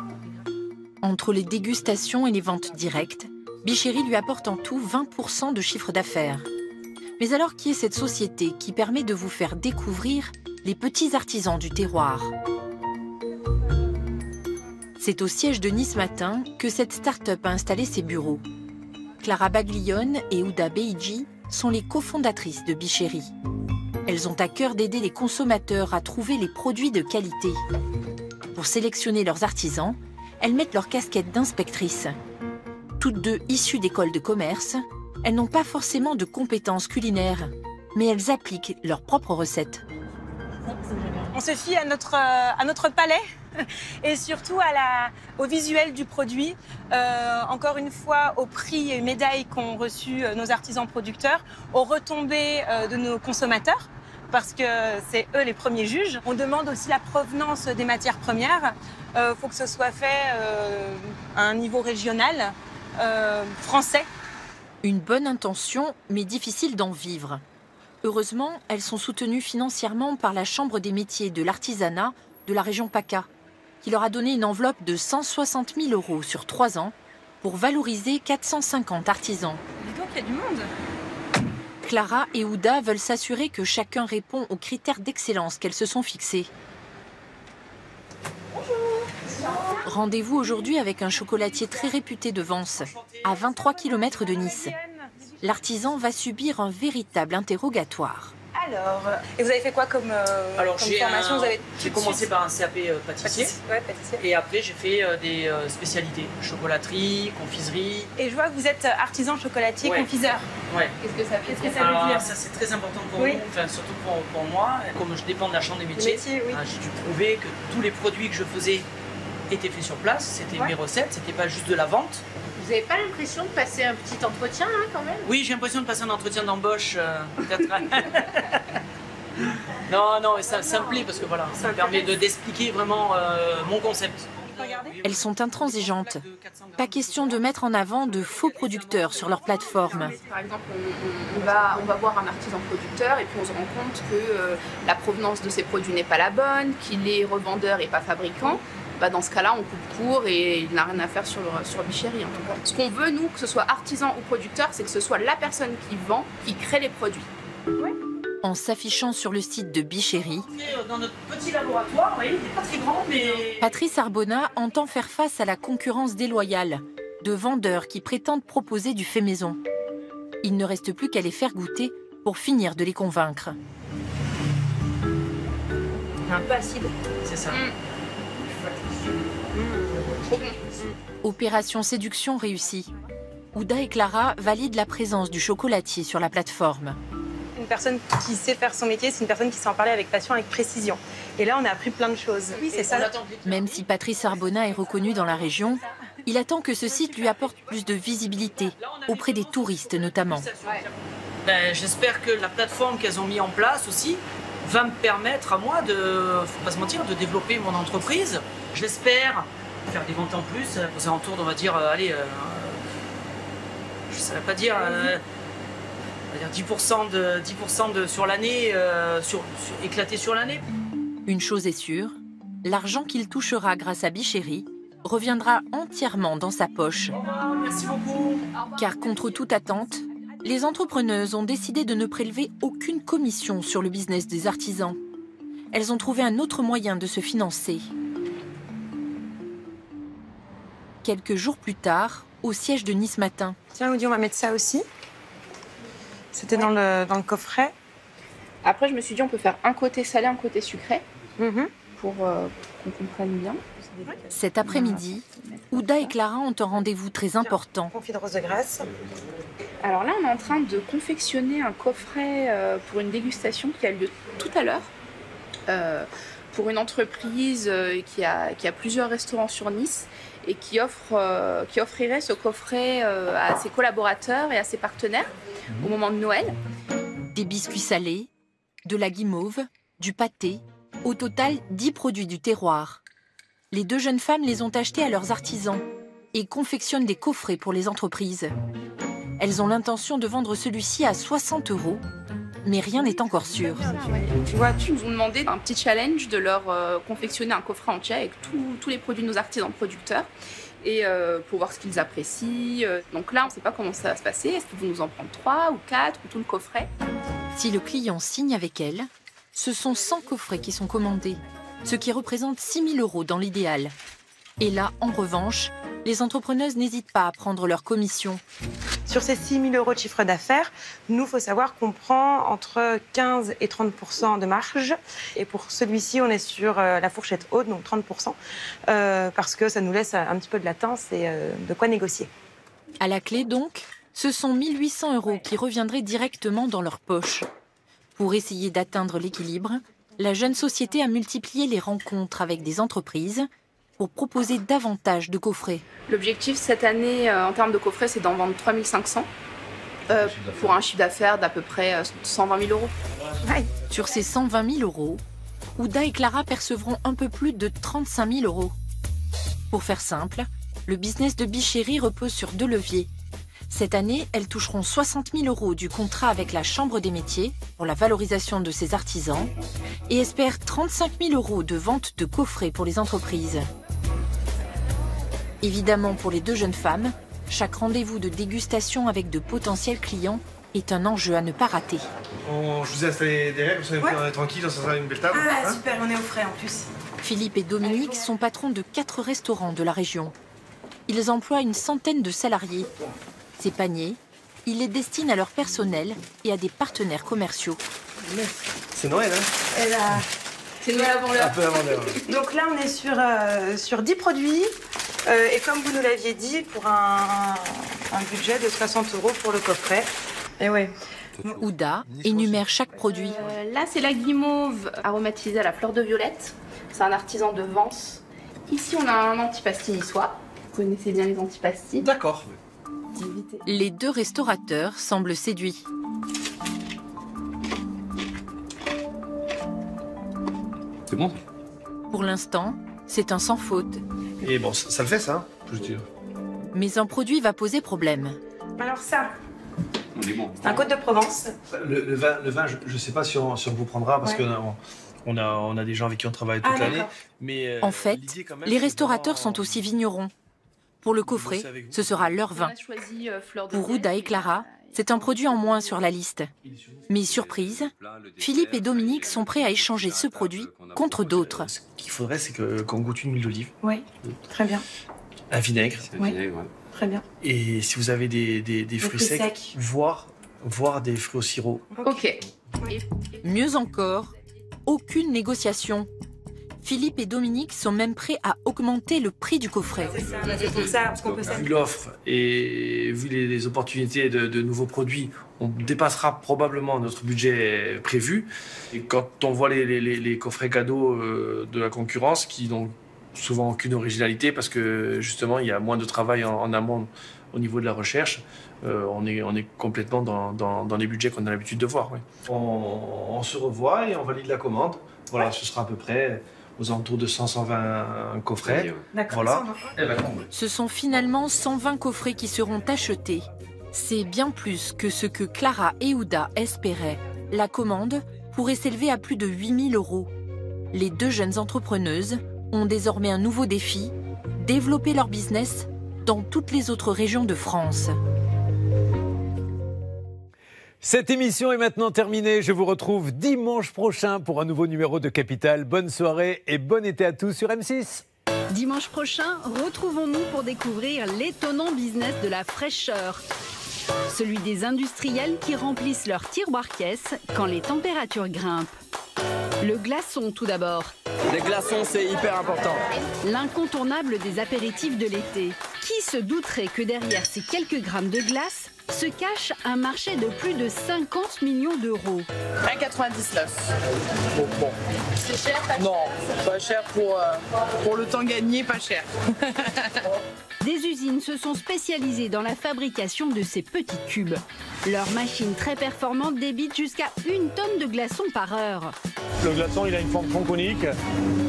Entre les dégustations et les ventes directes, Bichéri lui apporte en tout 20% de chiffre d'affaires. Mais alors qui est cette société qui permet de vous faire découvrir les petits artisans du terroir? C'est au siège de Nice Matin que cette start-up a installé ses bureaux. Clara Baglione et Ouda Beidji sont les cofondatrices de Bichéri. Elles ont à cœur d'aider les consommateurs à trouver les produits de qualité. Pour sélectionner leurs artisans, elles mettent leur casquette d'inspectrice. Toutes deux issues d'écoles de commerce, elles n'ont pas forcément de compétences culinaires, mais elles appliquent leurs propres recettes. On se fie à notre palais et surtout au visuel du produit. Encore une fois, au prix et médailles qu'ont reçus nos artisans producteurs, aux retombées de nos consommateurs, parce que c'est eux les premiers juges. On demande aussi la provenance des matières premières. Faut que ce soit fait à un niveau régional, français. Une bonne intention, mais difficile d'en vivre. Heureusement, elles sont soutenues financièrement par la Chambre des métiers de l'artisanat de la région PACA, qui leur a donné une enveloppe de 160 000 € sur 3 ans pour valoriser 450 artisans. Dis donc, il y a du monde. Clara et Ouda veulent s'assurer que chacun répond aux critères d'excellence qu'elles se sont fixés. Rendez-vous aujourd'hui avec un chocolatier très réputé de Vence, à 23 km de Nice. L'artisan va subir un véritable interrogatoire. Alors, et vous avez fait quoi comme formation? J'ai commencé par un CAP pâtissier. Ouais, pâtissier. Et après, j'ai fait des spécialités, chocolaterie, confiserie. Et je vois que vous êtes artisan chocolatier, Ouais. confiseur. Ouais. Qu'est-ce que ça veut dire? Alors, ça, c'est très important pour Oui. nous, enfin, surtout pour moi. Comme je dépends de la Chambre des métiers, Oui. j'ai dû prouver que tous les produits que je faisais étaient faits sur place. C'était mes recettes, c'était pas juste de la vente. Vous n'avez pas l'impression de passer un petit entretien, hein, quand même? Oui, j'ai l'impression de passer un entretien d'embauche, peut-être. Non, mais ça me plaît parce que voilà, ça me permet d'expliquer vraiment mon concept. Elles sont intransigeantes. Pas question de mettre en avant de faux producteurs sur leur plateforme. Par exemple, on va voir un artisan producteur et puis on se rend compte que la provenance de ses produits n'est pas la bonne, qu'il est revendeur et pas fabricant. Dans ce cas-là, on coupe court et il n'a rien à faire sur Bichéri en tout cas. Ce qu'on veut, nous, que ce soit artisan ou producteur, c'est que ce soit la personne qui vend, qui crée les produits. En s'affichant sur le site de Bichéri, dans notre petit laboratoire, oui, il n'est pas très grand, mais... Patrice Arbona entend faire face à la concurrence déloyale de vendeurs qui prétendent proposer du fait maison. Il ne reste plus qu'à les faire goûter pour finir de les convaincre. Un peu acide. C'est ça. Opération séduction réussie. Ouda et Clara valident la présence du chocolatier sur la plateforme. Une personne qui sait faire son métier, c'est une personne qui sait en parler avec passion, avec précision. Et là, on a appris plein de choses. Oui, c'est ça. Même si Patrice Arbona est reconnu dans la région, il attend que ce site lui apporte plus de visibilité, auprès des touristes notamment. J'espère que la plateforme qu'elles ont mis en place aussi va me permettre à moi faut pas se mentir, de développer mon entreprise. J'espère faire des ventes en plus, aux alentours, on va dire, je ne saurais pas dire, on va dire 10% sur l'année, éclaté sur l'année. Une chose est sûre, l'argent qu'il touchera grâce à Bichéri reviendra entièrement dans sa poche. Merci beaucoup. Car contre toute attente, les entrepreneuses ont décidé de ne prélever aucune commission sur le business des artisans. Elles ont trouvé un autre moyen de se financer. Quelques jours plus tard, au siège de Nice Matin. Tiens, Audi, on va mettre ça aussi. C'était dans le coffret. Après, je me suis dit, on peut faire un côté salé, un côté sucré, pour qu'on comprenne bien. Cet après-midi, Ouda et Clara ont un rendez-vous très important. Confit de rose de Grèce. Alors là, on est en train de confectionner un coffret pour une dégustation qui a lieu tout à l'heure. Pour une entreprise qui a plusieurs restaurants sur Nice et qui offrirait ce coffret à ses collaborateurs et à ses partenaires au moment de Noël. Des biscuits salés, de la guimauve, du pâté, au total 10 produits du terroir. Les deux jeunes femmes les ont achetés à leurs artisans et confectionnent des coffrets pour les entreprises. Elles ont l'intention de vendre celui-ci à 60 €, mais rien n'est encore sûr. Tu vois, ils nous ont demandé un petit challenge de leur confectionner un coffret entier avec tous les produits de nos artisans producteurs et pour voir ce qu'ils apprécient. Donc là, on ne sait pas comment ça va se passer. Est-ce qu'ils vont nous en prendre 3 ou 4 ou tout le coffret? Si le client signe avec elle, ce sont 100 coffrets qui sont commandés, ce qui représente 6 000 € dans l'idéal. Et là, en revanche, les entrepreneuses n'hésitent pas à prendre leur commission. Sur ces 6 000 € de chiffre d'affaires, nous, il faut savoir qu'on prend entre 15 et 30% de marge. Et pour celui-ci, on est sur la fourchette haute, donc 30%, parce que ça nous laisse un petit peu de latence et de quoi négocier. À la clé, donc, ce sont 1 800 € qui reviendraient directement dans leur poche. Pour essayer d'atteindre l'équilibre, la jeune société a multiplié les rencontres avec des entreprises pour proposer davantage de coffrets. L'objectif cette année, en termes de coffrets, c'est d'en vendre 3 500 pour un chiffre d'affaires d'à peu près 120 000 €. Ouais. Sur ces 120 000 €, Ouda et Clara percevront un peu plus de 35 000 €. Pour faire simple, le business de Bichéri repose sur 2 leviers. Cette année, elles toucheront 60 000 € du contrat avec la Chambre des métiers pour la valorisation de ses artisans et espèrent 35 000 € de vente de coffrets pour les entreprises. Évidemment, pour les deux jeunes femmes, chaque rendez-vous de dégustation avec de potentiels clients est un enjeu à ne pas rater. Je vous ai installé derrière, comme ça on est tranquille, on s'installe une belle table. Ah, super, on est au frais en plus. Philippe et Dominique sont patrons de 4 restaurants de la région. Ils emploient une centaine de salariés. Ces paniers, ils les destinent à leur personnel et à des partenaires commerciaux. C'est Noël, hein? C'est Noël avant l'heure. Un peu avant l'heure. Donc là, on est sur 10 produits. Et comme vous nous l'aviez dit, pour un budget de 60 € pour le coffret. Et ouais. Ouda énumère chaque produit. Là, c'est la guimauve aromatisée à la fleur de violette. C'est un artisan de Vence. Ici, on a un antipasti niçois. Vous connaissez bien les antipastis. D'accord. Les deux restaurateurs semblent séduits. C'est bon? Pour l'instant, c'est un sans faute. Et bon, ça le fait ça, je veux dire. Mais un produit va poser problème. Alors ça, On est bon. c'est un Côte de Provence. Le vin, je ne sais pas si on vous prendra parce Ouais. qu'on a des gens avec qui on travaille toute l'année. Mais En fait, les restaurateurs sont aussi vignerons. Pour le coffret, ce sera leur vin. Pour Ouda et Clara, c'est un produit en moins sur la liste. Mais surprise, Philippe et Dominique sont prêts à échanger ce produit contre d'autres. Ce qu'il faudrait, c'est qu'on goûte une huile d'olive, Oui, très bien. un vinaigre. Oui. Très bien. Et si vous avez des fruits fruits secs, secs. voire des fruits au sirop. Ok. Mieux encore, aucune négociation. Philippe et Dominique sont même prêts à augmenter le prix du coffret. C'est pour ça, parce qu'on peut Vu l'offre et vu les opportunités de nouveaux produits, on dépassera probablement notre budget prévu. Et quand on voit les coffrets cadeaux de la concurrence, qui n'ont souvent aucune originalité, parce que justement il y a moins de travail en amont au niveau de la recherche, on est complètement dans les budgets qu'on a l'habitude de voir. Oui. On se revoit et on valide la commande. Voilà, ce sera à peu près aux alentours de 100-120 coffrets. D'accord, Voilà. 120. Ce sont finalement 120 coffrets qui seront achetés. C'est bien plus que ce que Clara et Ouda espéraient. La commande pourrait s'élever à plus de 8 000 €. Les deux jeunes entrepreneuses ont désormais un nouveau défi, développer leur business dans toutes les autres régions de France. Cette émission est maintenant terminée. Je vous retrouve dimanche prochain pour un nouveau numéro de Capital. Bonne soirée et bon été à tous sur M6. Dimanche prochain, retrouvons-nous pour découvrir l'étonnant business de la fraîcheur. Celui des industriels qui remplissent leurs tiroirs-caisses quand les températures grimpent. Le glaçon tout d'abord. Les glaçons, c'est hyper important. L'incontournable des apéritifs de l'été. Qui se douterait que derrière ces quelques grammes de glace se cache un marché de plus de 50 millions d'euros. 1,99. Bon. C'est cher, Non, pas cher pour le temps gagné, pas cher. Des usines se sont spécialisées dans la fabrication de ces petits cubes. Leurs machines très performantes débitent jusqu'à 1 tonne de glaçons par heure. Le glaçon, il a une forme tronconique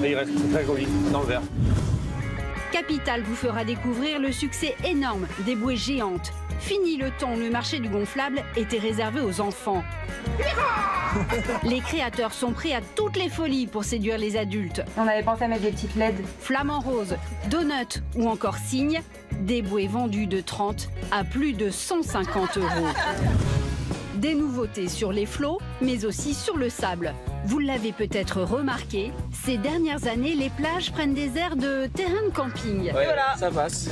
et il reste très joli dans le verre. Capital vous fera découvrir le succès énorme des bouées géantes. Fini le temps où le marché du gonflable était réservé aux enfants. Les créateurs sont prêts à toutes les folies pour séduire les adultes. On avait pensé à mettre des petites LED. Flamants roses, donuts ou encore cygnes, des bouées vendues de 30 à plus de 150 €. Des nouveautés sur les flots, mais aussi sur le sable. Vous l'avez peut-être remarqué, ces dernières années, les plages prennent des airs de terrain de camping. Ouais, voilà. Ça passe.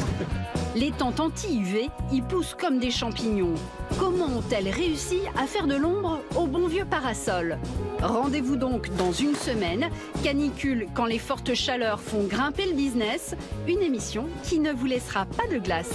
Les tentes anti-UV y poussent comme des champignons. Comment ont-elles réussi à faire de l'ombre au bon vieux parasol? Rendez-vous donc dans une semaine. Canicule quand les fortes chaleurs font grimper le business. Une émission qui ne vous laissera pas de glace.